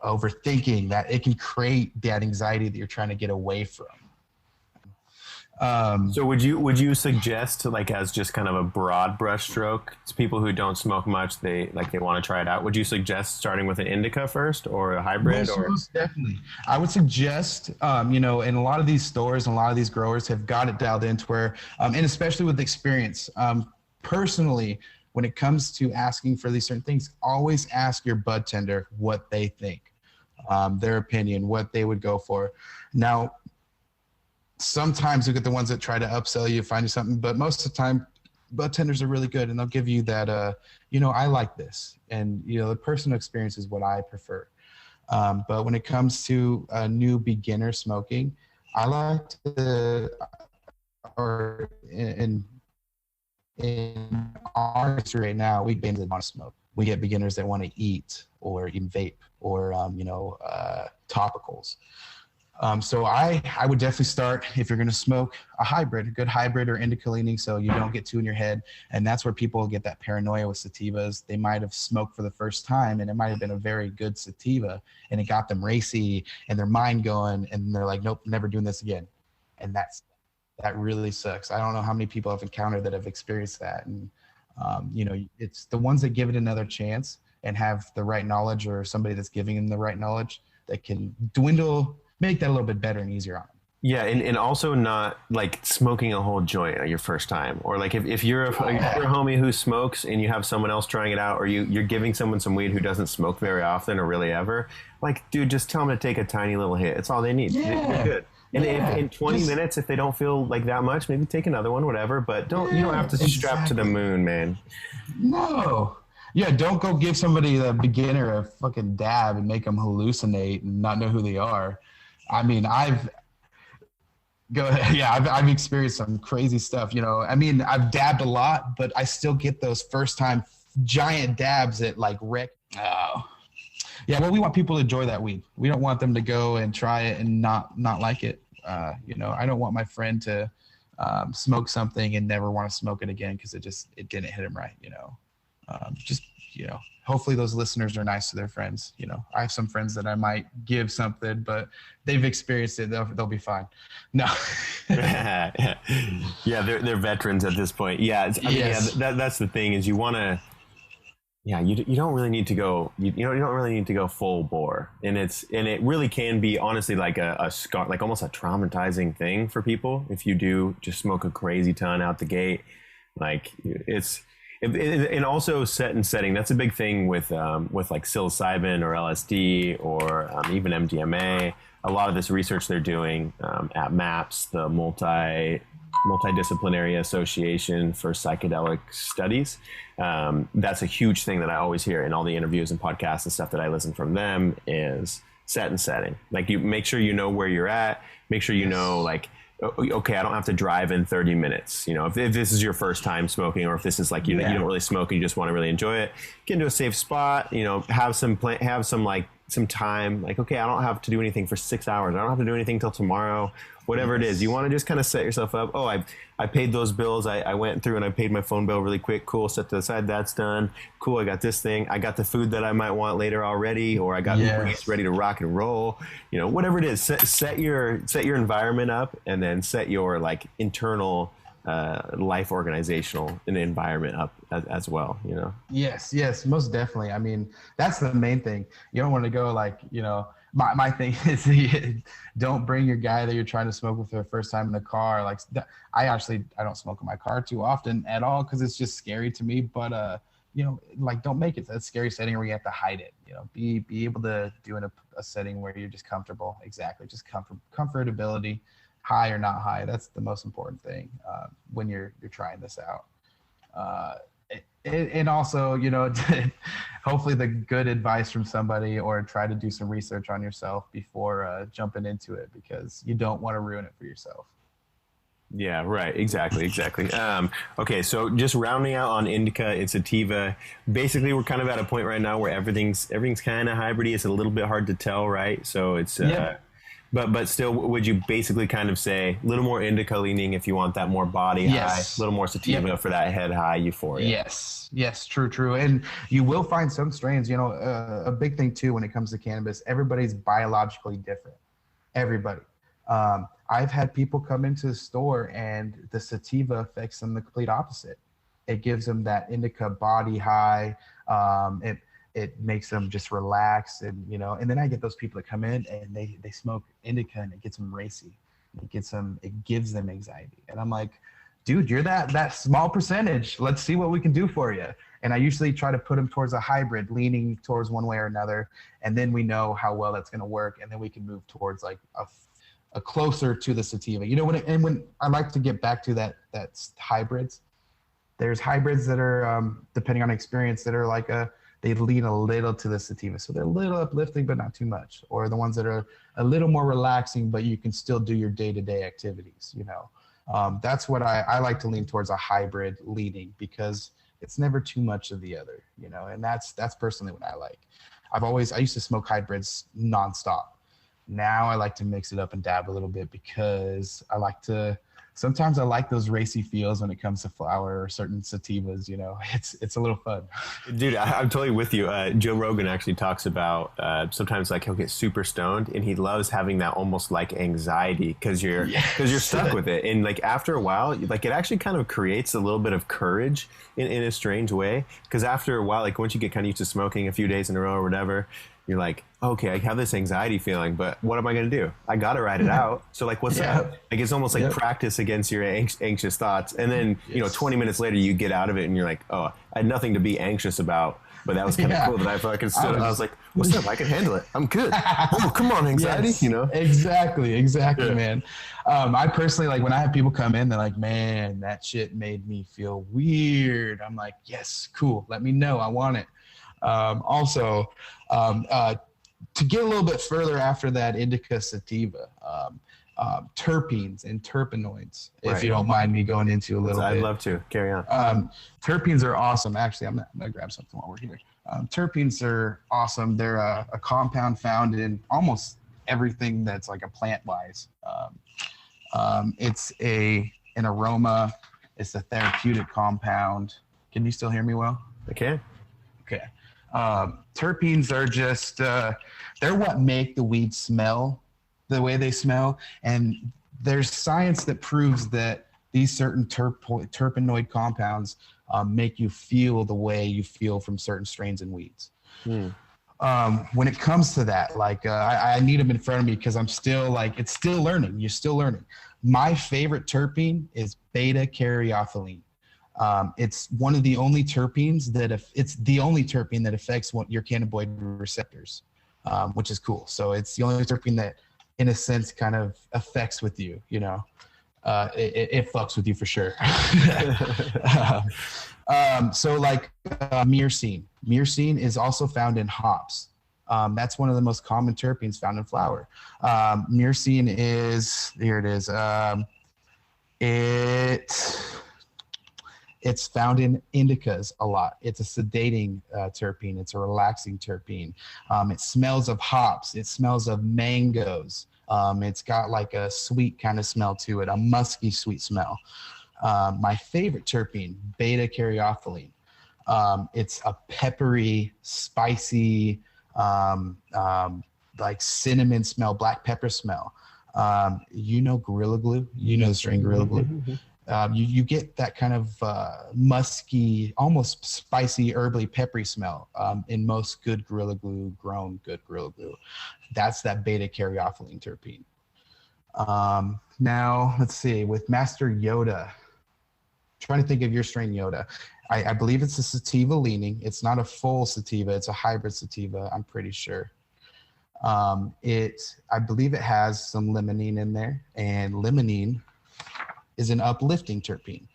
overthinking, that it can create that anxiety that you're trying to get away from. So would you suggest, like, as just kind of a broad brush stroke, to people who don't smoke much, they want to try it out, would you suggest starting with an indica first or a hybrid? Most definitely. I would suggest, in a lot of these stores and a lot of these growers have got it dialed into where, and especially with experience, personally, when it comes to asking for these certain things, always ask your bud tender what they think, their opinion, what they would go for. Now, sometimes you get the ones that try to upsell you, find you something, but most of the time, bud tenders are really good and they'll give you that, I like this. And, the personal experience is what I prefer. But when it comes to a new beginner smoking, I like to, or in our industry right now, we beginners that want to smoke. We get beginners that want to eat or even vape or, topicals. So I would definitely start, if you're going to smoke, a good hybrid or indica leaning, so you don't get too in your head. And that's where people get that paranoia with sativas. They might have smoked for the first time and it might have been a very good sativa and it got them racy and their mind going and they're like, nope, never doing this again. And that really sucks. I don't know how many people I've encountered that have experienced that. And, it's the ones that give it another chance and have the right knowledge or somebody that's giving them the right knowledge that can make that a little bit better and easier on them. Yeah, and also not like smoking a whole joint at your first time, or like if you're a homie who smokes and you have someone else trying it out, or you're giving someone some weed who doesn't smoke very often or really ever, like, dude, just tell them to take a tiny little hit. It's all they need. You're good. And if in 20 minutes, if they don't feel like that much, maybe take another one, whatever. But you don't have to strap to the moon, man. No. Yeah, don't go give somebody, the beginner, a fucking dab and make them hallucinate and not know who they are. I mean, I've experienced some crazy stuff, I mean, I've dabbed a lot, but I still get those first time giant dabs that like wreck. Oh. Yeah, well, we want people to enjoy that weed. We don't want them to go and try it and not like it. I don't want my friend to smoke something and never want to smoke it again because it didn't hit him right, hopefully those listeners are nice to their friends. I have some friends that I might give something, but they've experienced it. They'll be fine. No. Yeah, they're veterans at this point. Yeah. That's the thing is you want to, you don't really need to go, you don't really need to go full bore. And it really can be honestly like a scar, like almost a traumatizing thing for people. If you do just smoke a crazy ton out the gate, like and also setting. That's a big thing with like psilocybin or LSD or even MDMA. A lot of this research they're doing at MAPS, the Multidisciplinary Association for Psychedelic Studies. That's a huge thing that I always hear in all the interviews and podcasts and stuff that I listen from them is setting. Like you make sure you know where you're at. Make sure you know like, okay, I don't have to drive in 30 minutes. If this is your first time smoking, or if this is like, you don't really smoke and you just want to really enjoy it, get into a safe spot, have some time, like, okay, I don't have to do anything for 6 hours. I don't have to do anything till tomorrow, whatever it is. You want to just kind of set yourself up. Oh, I paid those bills. I went through and I paid my phone bill really quick. Cool. Set to the side. That's done. Cool. I got this thing. I got the food that I might want later already, or I got ready to rock and roll, whatever it is, set your environment up and then set your like internal life organizational and environment up as well, Yes, most definitely. I mean, that's the main thing. You don't want to go like, my thing is don't bring your guy that you're trying to smoke with for the first time in the car. Like I don't smoke in my car too often at all because it's just scary to me. But like don't make it that scary setting where you have to hide it. Be able to do in a setting where you're just comfortable. Exactly, just comfortability, high or not high. That's the most important thing when you're trying this out. And also, hopefully the good advice from somebody, or try to do some research on yourself before jumping into it, because you don't want to ruin it for yourself. Yeah, right. Exactly. Okay, so just rounding out on Indica and Sativa, basically we're kind of at a point right now where everything's kind of hybridy. It's a little bit hard to tell, right? So it's But still, would you basically kind of say a little more indica leaning if you want that more body high, a little more sativa for that head high euphoria? Yes, true. And you will find some strains, a big thing too when it comes to cannabis, everybody's biologically different. Everybody. I've had people come into the store and the sativa affects them the complete opposite. It gives them that indica body high. It makes them just relax, and then I get those people that come in and they smoke indica and it gets them racy. It gives them anxiety. And I'm like, dude, you're that small percentage. Let's see what we can do for you. And I usually try to put them towards a hybrid, leaning towards one way or another. And then we know how well that's going to work. And then we can move towards like a closer to the sativa, when I like to get back to that's hybrids. There's hybrids that are, depending on experience, that are like they lean a little to the sativa. So they're a little uplifting, but not too much. Or the ones that are a little more relaxing, but you can still do your day-to-day activities, That's what I like to lean towards, a hybrid leaning, because it's never too much of the other, and that's personally what I like. I used to smoke hybrids nonstop. Now I like to mix it up and dab a little bit because sometimes I like those racy feels when it comes to flower or certain sativas, it's a little fun. Dude, I'm totally with you. Joe Rogan actually talks about sometimes like he'll get super stoned and he loves having that almost like anxiety because you're stuck with it. And like after a while, like it actually kind of creates a little bit of courage in a strange way. Because after a while, like once you get kind of used to smoking a few days in a row or whatever, you're like, okay, I have this anxiety feeling, but what am I going to do? I got to ride it out. So like, what's that? Like, it's almost like practice against your anxious thoughts. And then, 20 minutes later you get out of it and you're like, oh, I had nothing to be anxious about, but that was kind of cool that I fucking stood. I was like, what's up? I can handle it. I'm good. Oh, come on, anxiety, Exactly, man. I personally, like when I have people come in, they're like, man, that shit made me feel weird. I'm like, yes, cool. Let me know. I want it. To get a little bit further after that, Indica Sativa, terpenes and terpenoids, if you don't mind me going into a little bit. I'd love to. Carry on. Terpenes are awesome. Actually, I'm going to grab something while we're here. Terpenes are awesome. They're a compound found in almost everything that's like a plant-wise. It's an aroma. It's a therapeutic compound. Can you still hear me well? I can. Okay. Terpenes are just, they're what make the weed smell the way they smell. And there's science that proves that these certain terpenoid compounds make you feel the way you feel from certain strains in weeds. When it comes to that, like I need them in front of me because I'm still like, it's still learning. You're still learning. My favorite terpene is beta-caryophyllene. It's one of the only terpenes it's the only terpene that affects your cannabinoid receptors, which is cool. So it's the only terpene that, in a sense, kind of affects with you. It fucks with you for sure. So like myrcene. Myrcene is also found in hops. That's one of the most common terpenes found in flower. Myrcene is, here it is. It's found in indicas a lot. It's a sedating terpene. It's a relaxing terpene. It smells of hops. It smells of mangoes. It's got like a sweet kind of smell to it, a musky sweet smell. My favorite terpene, beta-caryophyllene. It's a peppery, spicy, like cinnamon smell, black pepper smell. Gorilla Glue? You know the strain Gorilla Glue. You get that kind of musky, almost spicy, herbally, peppery smell in most good Gorilla Glue, grown good Gorilla Glue. That's that beta-caryophyllene terpene. Now, let's see, with Master Yoda, trying to think of your strain Yoda. I believe it's a sativa leaning. It's not a full sativa. It's a hybrid sativa, I'm pretty sure. I believe it has some limonene in there, and limonene is an uplifting terpene.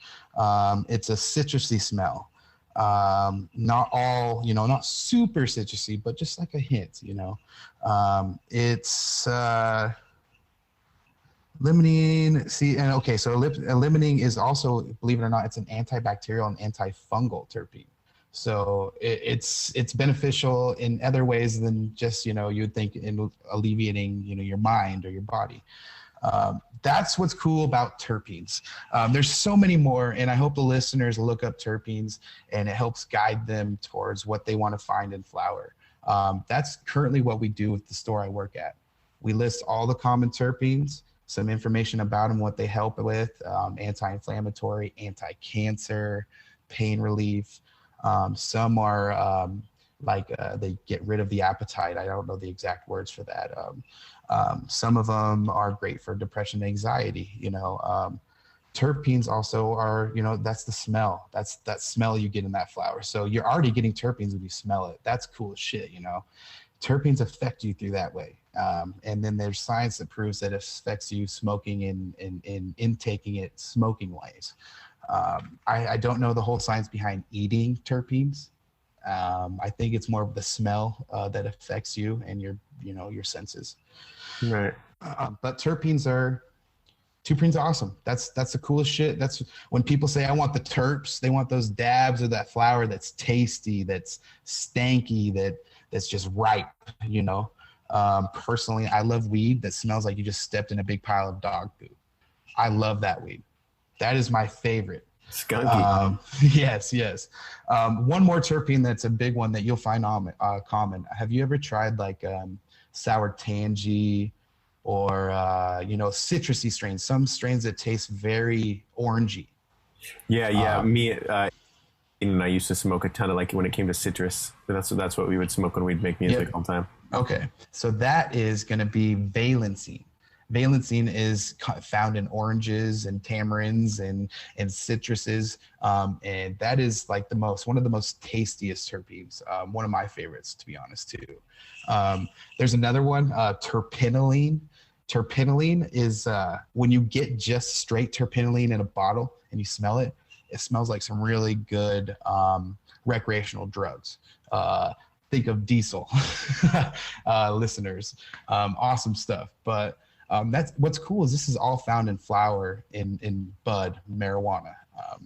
It's a citrusy smell. Not all, not super citrusy, but just like a hint, It's limonene. So limonene is also, believe it or not, it's an antibacterial and antifungal terpene. So it's beneficial in other ways than just, you'd think in alleviating, your mind or your body. That's what's cool about terpenes. There's so many more, and I hope the listeners look up terpenes, and it helps guide them towards what they want to find in flower. That's currently what we do with the store I work at. We list all the common terpenes, some information about them, what they help with, anti-inflammatory, anti-cancer, pain relief. Some are they get rid of the appetite. I don't know the exact words for that. Some of them are great for depression, anxiety. Terpenes also are, that's the smell. That's that smell you get in that flower. So you're already getting terpenes when you smell it. That's cool as shit. Terpenes affect you through that way. And then there's science that proves that it affects you smoking and intaking it smoking ways. I don't know the whole science behind eating terpenes. I think it's more of the smell that affects you and your senses. Right. But terpenes are awesome. That's the coolest shit. That's when people say, I want the terps, they want those dabs of that flower that's tasty, that's stanky, that's just ripe, Personally, I love weed that smells like you just stepped in a big pile of dog poop. I love that weed. That is my favorite. Skunky. Yes. One more terpene that's a big one that you'll find common. Have you ever tried like sour tangy or citrusy strains? Some strains that taste very orangey. Yeah. Me and I used to smoke a ton of, like, when it came to citrus. That's what we would smoke when we'd make music all the time. Okay, so that is going to be valencine. Valencine is found in oranges and tamarinds and citruses, and that is like one of the most tastiest terpenes. One of my favorites, to be honest, too. There's another one, terpenoline. Terpenoline is when you get just straight terpenoline in a bottle and you smell it, it smells like some really good recreational drugs. Think of diesel, listeners. Awesome stuff. But that's what's cool is this is all found in flower, in bud, marijuana,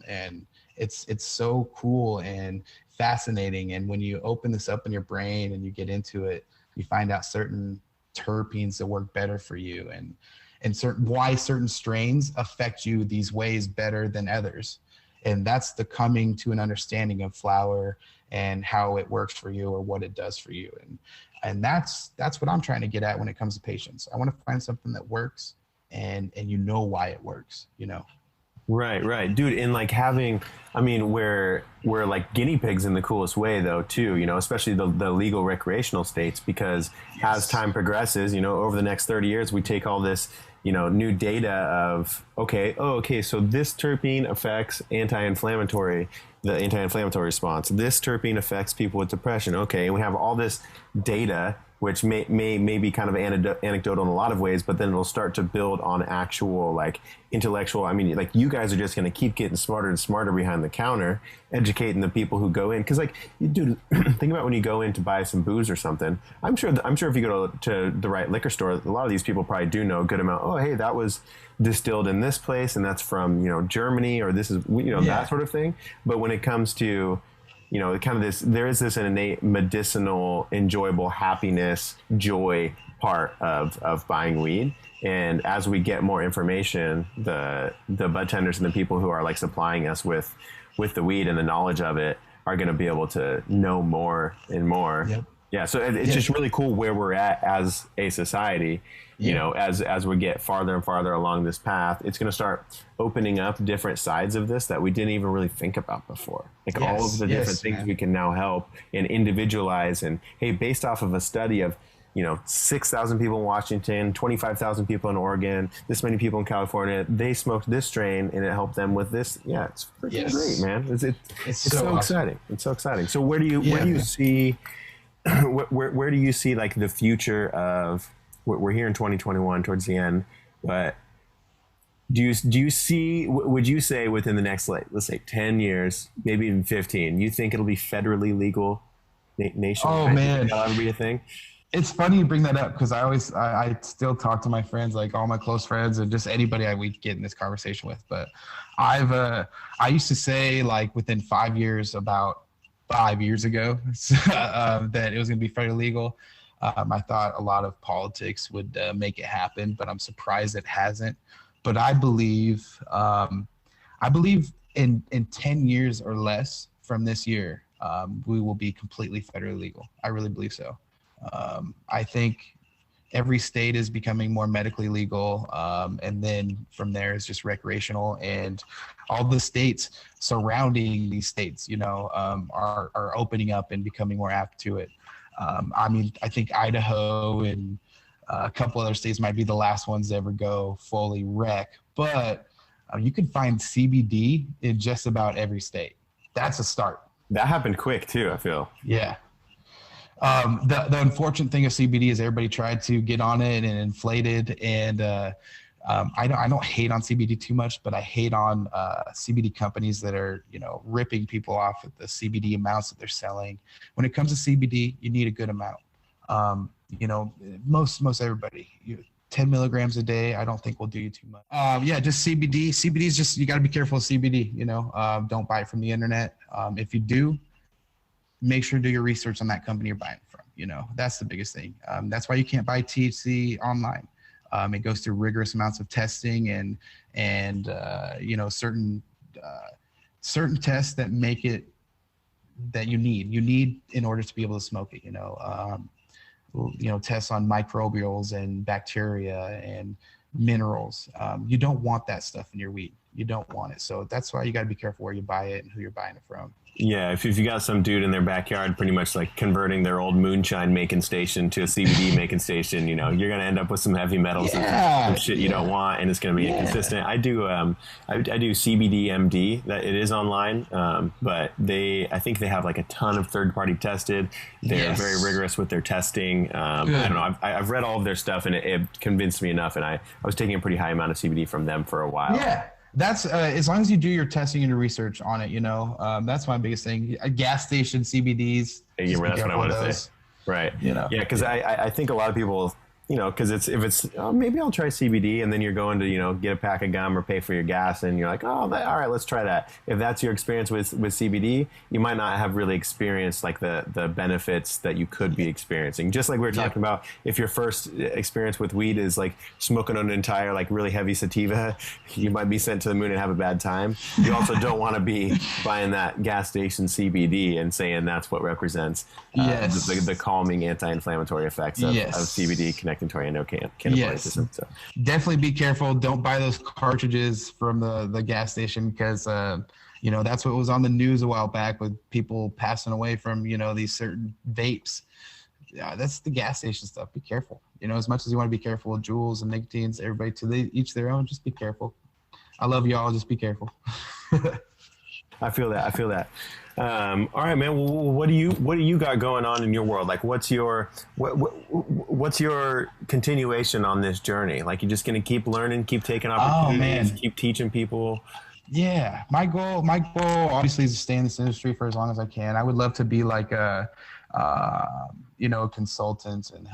and it's so cool and fascinating. And when you open this up in your brain and you get into it, you find out certain terpenes that work better for you, and why certain strains affect you these ways better than others. And that's the coming to an understanding of flower and how it works for you or what it does for you. And that's what I'm trying to get at when it comes to patients. I want to find something that works and you know why it works, Right. Dude, and like we're like guinea pigs in the coolest way though too, especially the legal recreational states, because as time progresses, over the next 30 years, we take all this, new data of, so this terpene affects the anti-inflammatory response. This terpene affects people with depression. Okay, and we have all this data, which may be kind of anecdotal in a lot of ways, but then it'll start to build on actual like intellectual. I mean, like you guys are just going to keep getting smarter and smarter behind the counter, educating the people who go in. Because like, dude, think about when you go in to buy some booze or something. I'm sure if you go to the right liquor store, a lot of these people probably do know a good amount. Oh, hey, that was distilled in this place, and that's from Germany, or this is that sort of thing. But when it comes to kind of this, there is this innate medicinal, enjoyable happiness, joy part of buying weed. And as we get more information, the bud tenders and the people who are like supplying us with the weed and the knowledge of it are going to be able to know more and more. Yep. Yeah. So it's just really cool where we're at as a society. As we get farther and farther along this path, it's going to start opening up different sides of this that we didn't even really think about before. Like all of the different things we can now help and individualize. And hey, based off of a study of 6,000 people in Washington, 25,000 people in Oregon, this many people in California, they smoked this strain and it helped them with this. Yeah, it's freaking great, man. It's so awesome. Exciting. It's so exciting. So where do you see where do you see like the future of? We're here in 2021 towards the end, but do you see, would you say within the next, let's say 10 years, maybe even 15, you think it'll be federally legal nationwide? Oh man, that'll be a thing. It's funny you bring that up because I still talk to my friends, like all my close friends and just anybody we get in this conversation with. But I used to say like within 5 years, about 5 years ago, that it was going to be federally legal. I thought a lot of politics would make it happen, but I'm surprised it hasn't. But I believe in 10 years or less from this year, we will be completely federally legal. I really believe so. I think every state is becoming more medically legal, and then from there is just recreational, and all the states surrounding these states, are opening up and becoming more apt to it. I think Idaho and a couple other states might be the last ones to ever go fully rec, but you can find CBD in just about every state. That's a start. That happened quick too, I feel. Yeah. The unfortunate thing of CBD is everybody tried to get on it and inflate it. And I don't hate on CBD too much, but I hate on CBD companies that are, ripping people off at the CBD amounts that they're selling. When it comes to CBD, you need a good amount. Most everybody, 10 milligrams a day, I don't think will do you too much. Just CBD. CBD is just, you got to be careful with CBD, don't buy it from the internet. If you do, make sure to do your research on that company you're buying from. You know, that's the biggest thing. That's why you can't buy THC online. It goes through rigorous amounts of testing and you know, certain tests that make it that you need in order to be able to smoke it. You know, tests on microbials and bacteria and minerals. You don't want that stuff in your weed. You don't want it. So that's why you got to be careful where you buy it and who you're buying it from. Yeah, if you got some dude in their backyard pretty much like converting their old moonshine making station to a CBD making station, you know, you're going to end up with some heavy metals and shit you don't want, and it's going to be inconsistent. I do CBD MD, that it is online, but I think they have like a ton of third-party tested. They're very rigorous with their testing. I don't know. I've read all of their stuff, and it convinced me enough, and I was taking a pretty high amount of CBD from them for a while. Yeah. That's as long as you do your testing and your research on it, you know, that's my biggest thing. Gas station CBDs. That's what I want to say. Right. You know? Yeah, because I think a lot of people, you know, because if it's maybe I'll try CBD, and then you're going to, you know, get a pack of gum or pay for your gas, and you're like, all right, let's try that. If that's your experience with CBD, you might not have really experienced like the benefits that you could be experiencing. Just like we were talking about, if your first experience with weed is like smoking an entire like really heavy sativa, you might be sent to the moon and have a bad time. You also don't want to be buying that gas station CBD and saying that's what represents the calming anti-inflammatory effects of CBD connecting to our endocannabinoid system. So definitely be careful. Don't buy those cartridges from the gas station, because you know, that's what was on the news a while back with people passing away from, you know, these certain vapes. Yeah, that's the gas station stuff. Be careful. You know, as much as you want to be careful with jewels and nicotines, everybody each their own. Just be careful. I love y'all. Just be careful. I feel that. All right, man. Well, what do you got going on in your world? Like, what's your continuation on this journey? Like, you're just going to keep learning, keep taking opportunities, keep teaching people. Yeah, my goal obviously is to stay in this industry for as long as I can. I would love to be like a consultant and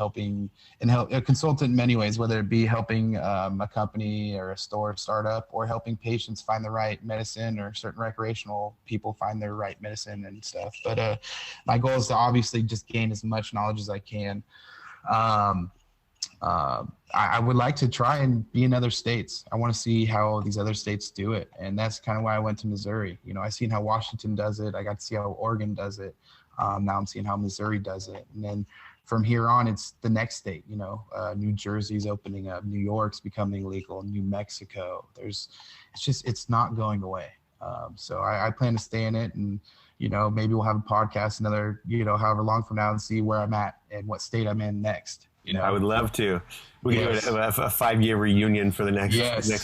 a consultant in many ways, whether it be helping a company or a store startup, or helping patients find the right medicine, or certain recreational people find their right medicine and stuff. But my goal is to obviously just gain as much knowledge as I can. I would like to try and be in other states. I want to see how these other states do it. And that's kind of why I went to Missouri. You know, I seen how Washington does it. I got to see how Oregon does it. Now I'm seeing how Missouri does it. And then from here on, it's the next state. You know, New Jersey's opening up. New York's becoming legal. New Mexico. It's not going away. So I plan to stay in it, and, you know, maybe we'll have a podcast another, you know, however long from now, and see where I'm at and what state I'm in next. You know? I would love to. We can do a 5-year reunion for the next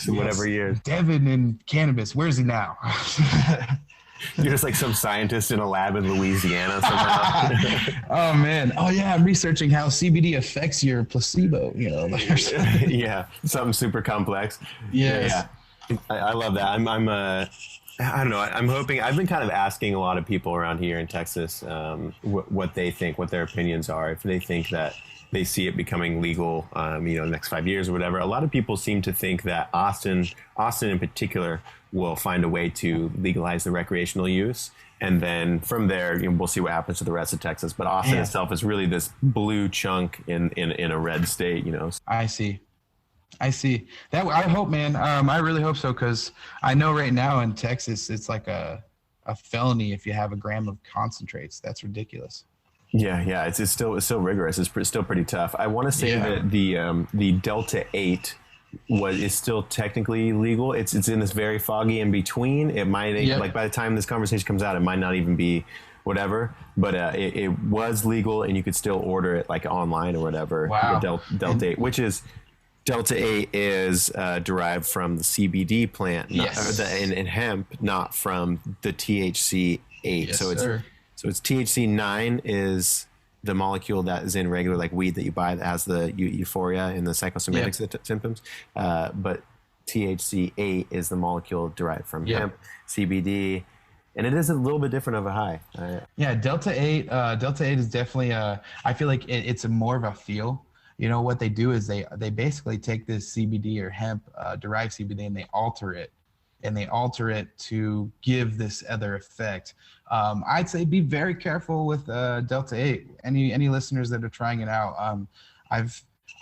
whatever year. Devin in Cannabis. Where's he now? You're just like some scientist in a lab in Louisiana somehow. Oh man. Oh yeah, I'm researching how CBD affects your placebo, you know. Yeah, something super complex. Yes. Yeah. I love that. I don't know. I'm hoping. I've been kind of asking a lot of people around here in Texas what they think, what their opinions are, if they think that they see it becoming legal, you know, the next 5 years or whatever. A lot of people seem to think that Austin in particular, will find a way to legalize the recreational use. And then from there, you know, we'll see what happens to the rest of Texas. But Austin itself is really this blue chunk in a red state, you know. I see that. I hope, man. I really hope so, because I know right now in Texas, it's like a felony if you have a gram of concentrates. That's ridiculous. Yeah. It's still rigorous. It's still pretty tough. I want to say that the Delta 8 is still technically legal. It's in this very foggy in between. It might like by the time this conversation comes out, it might not even be whatever. But it was legal, and you could still order it like online or whatever. Wow. Delta 8, which is Delta 8 is derived from the CBD plant in hemp, not from the THC 8. Yes, so it's THC 9 is the molecule that is in regular like weed that you buy that has the euphoria and the psychosomatic symptoms. But THC 8 is the molecule derived from hemp, CBD, and it is a little bit different of a high. Delta 8 is definitely I feel like it's more of a feel. You know, what they do is they basically take this CBD or hemp derived CBD, and they alter it and they alter it to give this other effect. I'd say be very careful with Delta 8. Any listeners that are trying it out,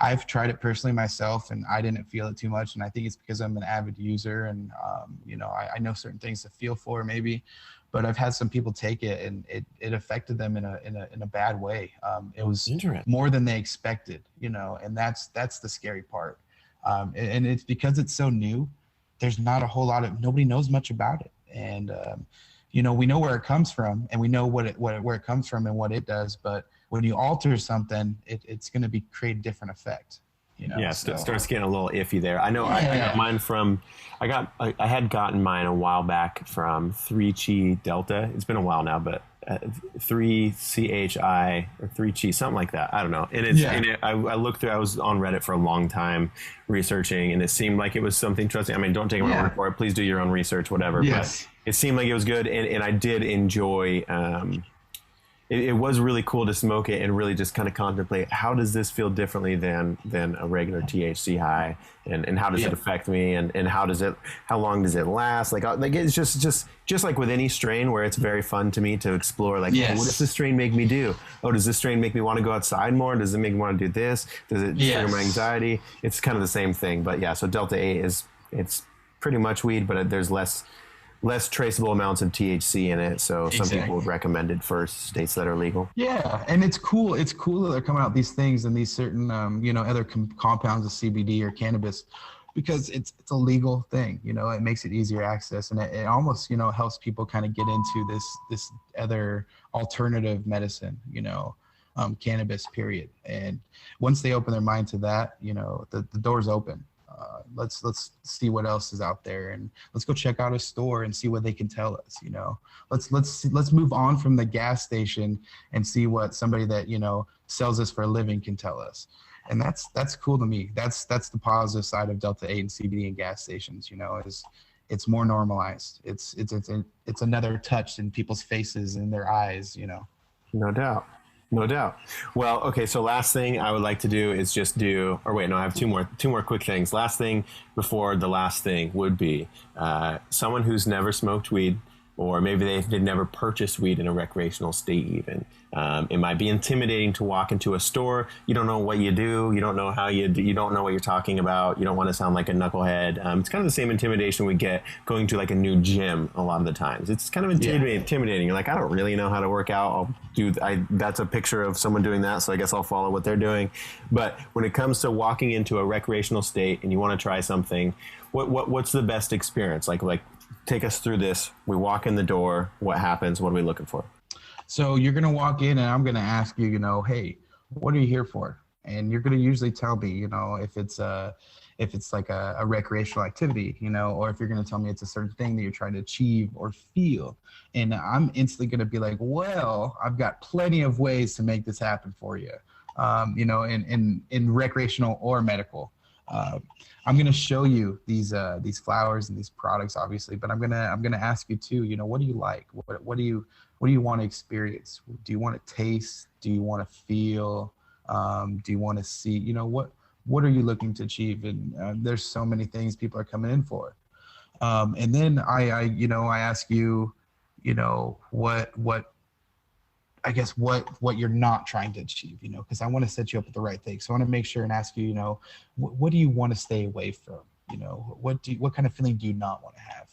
I've tried it personally myself, and I didn't feel it too much. And I think it's because I'm an avid user, and I know certain things to feel for maybe. But I've had some people take it, and it affected them in a bad way. It was more than they expected, and that's the scary part. And it's because it's so new. There's not a whole lot of, nobody knows much about it, and we know where it comes from, and we know where it comes from and what it does. But when you alter something, it's going to create a different effect. Yeah, starts getting a little iffy there. I know. I got mine from. I had gotten mine a while back from 3Chi Delta. It's been a while now, but 3CHI or 3Chi, something like that. I don't know. And I looked through. I was on Reddit for a long time researching, and it seemed like it was something trusting. I mean, don't take my word for it. Please do your own research, whatever. Yes. But it seemed like it was good, and I did enjoy. It was really cool to smoke it and really just kind of contemplate, how does this feel differently than a regular THC high, and how does it affect me, and how long does it last? Like it's just like with any strain, where it's very fun to me to explore, like, oh, what does this strain make me do? Oh, does this strain make me want to go outside more? Does it make me want to do this? Does it trigger my anxiety? It's kind of the same thing. But yeah, so Delta 8 it's pretty much weed, but there's less traceable amounts of THC in it. So some people would recommend it for states that are legal. Yeah. And it's cool. It's cool that they're coming out these things and these certain, other compounds of CBD or cannabis, because it's a legal thing. It makes it easier access, and it almost, helps people kind of get into this other alternative medicine, cannabis, period. And once they open their mind to that, the door's open. Let's see what else is out there, and let's go check out a store and see what they can tell us. Let's move on from the gas station and see what somebody that sells this for a living can tell us. And that's cool to me. That's the positive side of Delta 8 and CBD and gas stations. Is it's more normalized. It's another touch in people's faces and their eyes. No doubt. No doubt. Well, okay. So last thing I would like to do is just I have two more quick things. Last thing before the last thing would be someone who's never smoked weed, or maybe they've never purchased weed in a recreational state even. It might be intimidating to walk into a store. You don't know what you do. You don't know how you do. You don't know what you're talking about. You don't want to sound like a knucklehead. It's kind of the same intimidation we get going to like a new gym a lot of the times. It's kind of intimidating. You're like, I don't really know how to work out. That's a picture of someone doing that, so I guess I'll follow what they're doing. But when it comes to walking into a recreational state and you want to try something, what's the best experience? Like take us through this. We walk in the door. What happens? What are we looking for? So you're going to walk in, and I'm going to ask you, hey, what are you here for? And you're going to usually tell me, if it's like a recreational activity, or if you're going to tell me it's a certain thing that you're trying to achieve or feel. And I'm instantly going to be like, well, I've got plenty of ways to make this happen for you, in recreational or medical. I'm going to show you these flowers and these products, obviously, but I'm going to ask you too, what do you like? What do you want to experience? Do you want to taste? Do you want to feel? Do you want to see, what are you looking to achieve? And there's so many things people are coming in for. And then I ask you, what you're not trying to achieve, because I want to set you up with the right thing. So I want to make sure and ask you, what do you want to stay away from? What kind of feeling do you not want to have?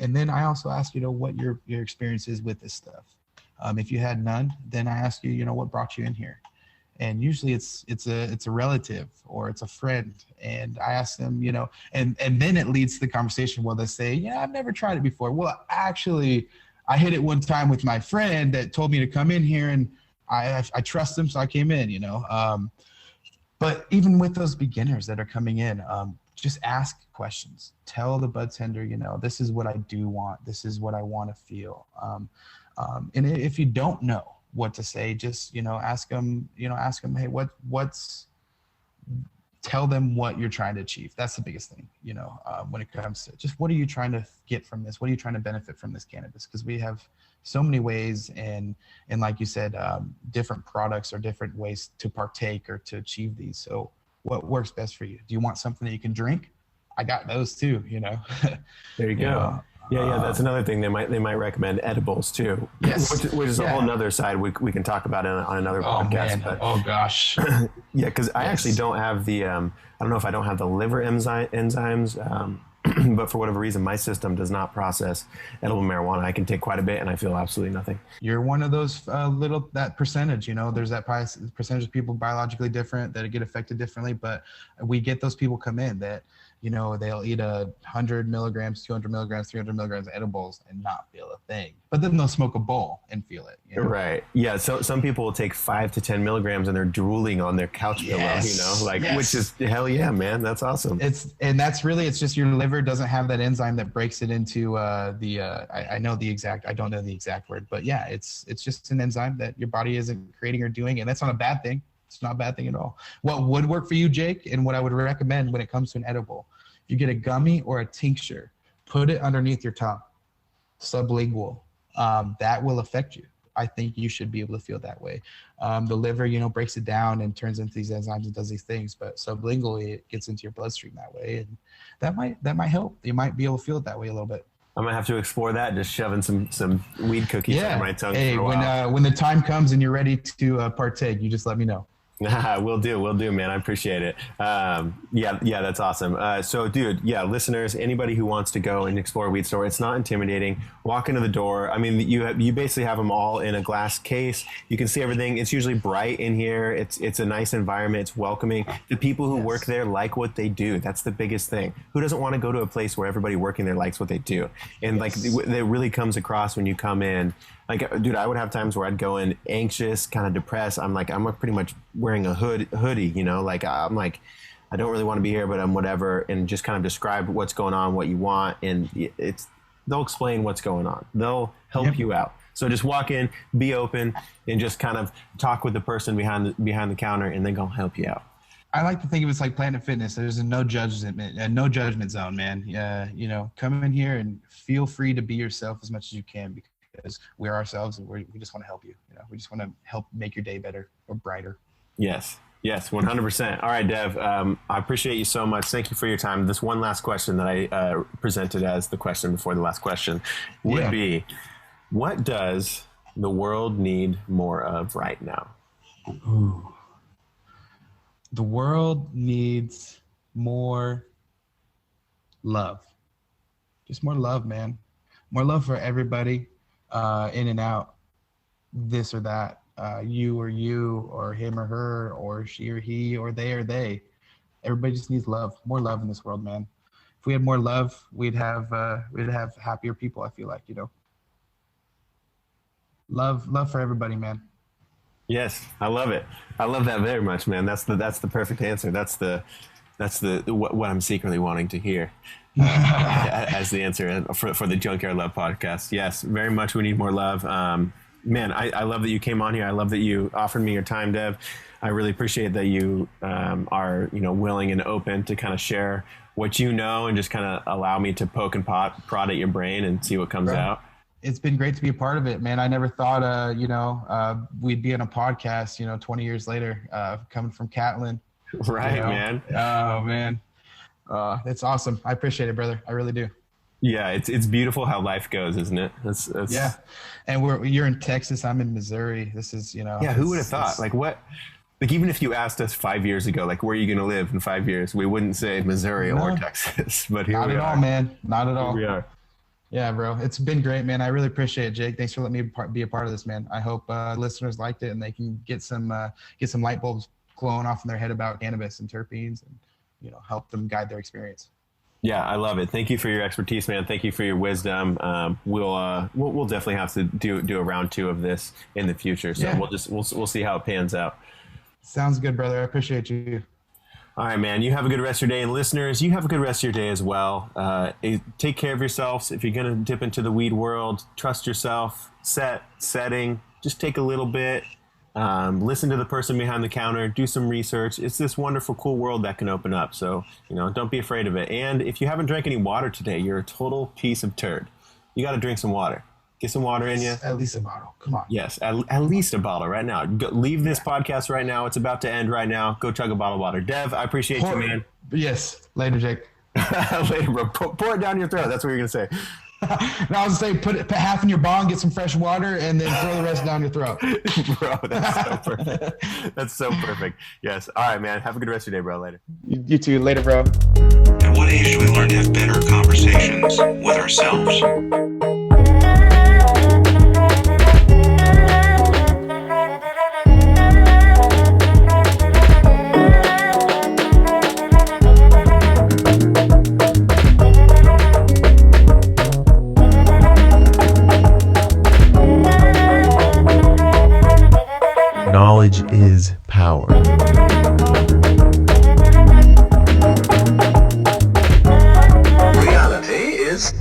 And then I also ask, what your experience is with this stuff. If you had none, then I ask you, what brought you in here? And usually it's a relative or it's a friend. And I ask them, and then it leads to the conversation where they say, yeah, I've never tried it before. Well, actually, I hit it one time with my friend that told me to come in here, and I trust him, so I came in, But even with those beginners that are coming in, just ask questions. Tell the bud tender, this is what I do want. This is what I want to feel. And if you don't know what to say, just, ask them, hey, tell them what you're trying to achieve. That's the biggest thing, when it comes to just what are you trying to get from this? What are you trying to benefit from this cannabis? Because we have so many ways, and like you said, different products or different ways to partake or to achieve these. So what works best for you? Do you want something that you can drink? I got those too, you know. There you go. Yeah, that's another thing. They might recommend edibles too. Yes. Which is a whole nother side we can talk about on another podcast. Man. Oh gosh. Yeah, because I actually don't have the I don't know if I don't have the liver enzymes, but for whatever reason, my system does not process edible marijuana. I can take quite a bit, and I feel absolutely nothing. You're one of those that percentage, you know, there's that percentage of people biologically different that get affected differently, but we get those people come in that, you know, they'll eat 100 milligrams, 200 milligrams, 300 milligrams of edibles and not feel a thing. But then they'll smoke a bowl and feel it. You know? Right. Yeah. So some people will take 5 to 10 milligrams and they're drooling on their couch pillow, you know, which is hell yeah, man. That's awesome. It's just your liver doesn't have that enzyme that breaks it into I don't know the exact word, but yeah, it's just an enzyme that your body isn't creating or doing. And that's not a bad thing. It's not a bad thing at all. What would work for you, Jake, and what I would recommend when it comes to an edible, if you get a gummy or a tincture, put it underneath your tongue, sublingual. That will affect you. I think you should be able to feel that way. The liver, you know, breaks it down and turns into these enzymes and does these things, but sublingually it gets into your bloodstream that way, and that might help. You might be able to feel it that way a little bit. I'm gonna have to explore that. Just shoving some weed cookies on my tongue. Hey, for a while. When the time comes and you're ready to partake, you just let me know. Will do, man. I appreciate it. Yeah, that's awesome. So, dude, listeners, anybody who wants to go and explore a weed store, it's not intimidating. Walk into the door. I mean, you basically have them all in a glass case. You can see everything. It's usually bright in here. It's a nice environment. It's welcoming. The people who work there like what they do. That's the biggest thing. Who doesn't want to go to a place where everybody working there likes what they do? And like, it really comes across when you come in. Like, dude, I would have times where I'd go in anxious, kind of depressed. I'm pretty much wearing a hoodie, you know, like I'm like, I don't really want to be here, but I'm whatever. And just kind of describe what's going on, what you want. And they'll explain what's going on. They'll help you out. So just walk in, be open, and just kind of talk with the person behind the counter, and they're going to help you out. I like to think of it like Planet Fitness. There's a no judgment zone, man. You know, come in here and feel free to be yourself as much as you can, because we're ourselves and we just want to help you. You know, we just want to help make your day better or brighter. Yes, 100%. All right, Dev, I appreciate you so much. Thank you for your time. This one last question that I presented as the question before the last question would be, what does the world need more of right now? Ooh. The world needs more love. Just more love, man. More love for everybody. In and out, this or that, you or him or her or she or he or they or they. Everybody just needs love, more love in this world, man. If we had more love, we'd have happier people. I feel like, you know, love for everybody, man. Yes, I love it. I love that very much, man. That's the perfect answer. That's what I'm secretly wanting to hear. As the answer for the Junkyard Love podcast. Yes, very much. We need more love. Man, I love that you came on here. I love that you offered me your time, Dev. I really appreciate that you are, you know, willing and open to kind of share what you know and just kind of allow me to poke and prod at your brain and see what comes out. It's been great to be a part of it, man. I never thought, we'd be on a podcast, 20 years later, coming from Catlin. Right, man. Oh, man. It's awesome. I appreciate it, brother. I really do. Yeah, it's beautiful how life goes, isn't it? Yeah. And you're in Texas. I'm in Missouri. This is, Yeah, who would have thought? Like even if you asked us 5 years ago, like, where are you going to live in 5 years? We wouldn't say Missouri or Texas. But here we are. Not at all, man. Not at all. Here we are. Yeah, bro. It's been great, man. I really appreciate it, Jake. Thanks for letting me be a part of this, man. I hope listeners liked it and they can get some light bulbs glowing off in their head about cannabis and terpenes and, help them guide their experience. Yeah, I love it. Thank you for your expertise, man. Thank you for your wisdom. We'll definitely have to do a round 2 of this in the future. So we'll see how it pans out. Sounds good, brother. I appreciate you. All right, man. You have a good rest of your day. And listeners, you have a good rest of your day as well. Take care of yourselves. If you're going to dip into the weed world, trust yourself. Setting. Just take a little bit. Listen to the person behind the counter. Do some research. It's this wonderful, cool world that can open up. So, don't be afraid of it. And if you haven't drank any water today, you're a total piece of turd. You got to drink some water. Get some water in you. At least a bottle. Come on. Yes, at least a bottle right now. Leave this podcast right now. It's about to end right now. Go chug a bottle of water. Dev, I appreciate you, man. Yes. Later, Jake. Later, bro. Pour it down your throat. That's what you're gonna say. No, I was gonna say put half in your bong, get some fresh water, and then throw the rest down your throat. Bro, that's so perfect. That's so perfect. Yes. All right, man. Have a good rest of your day, bro. Later. You too. Later, bro. At what age do we learn to have better conversations with ourselves? Knowledge is power. Reality is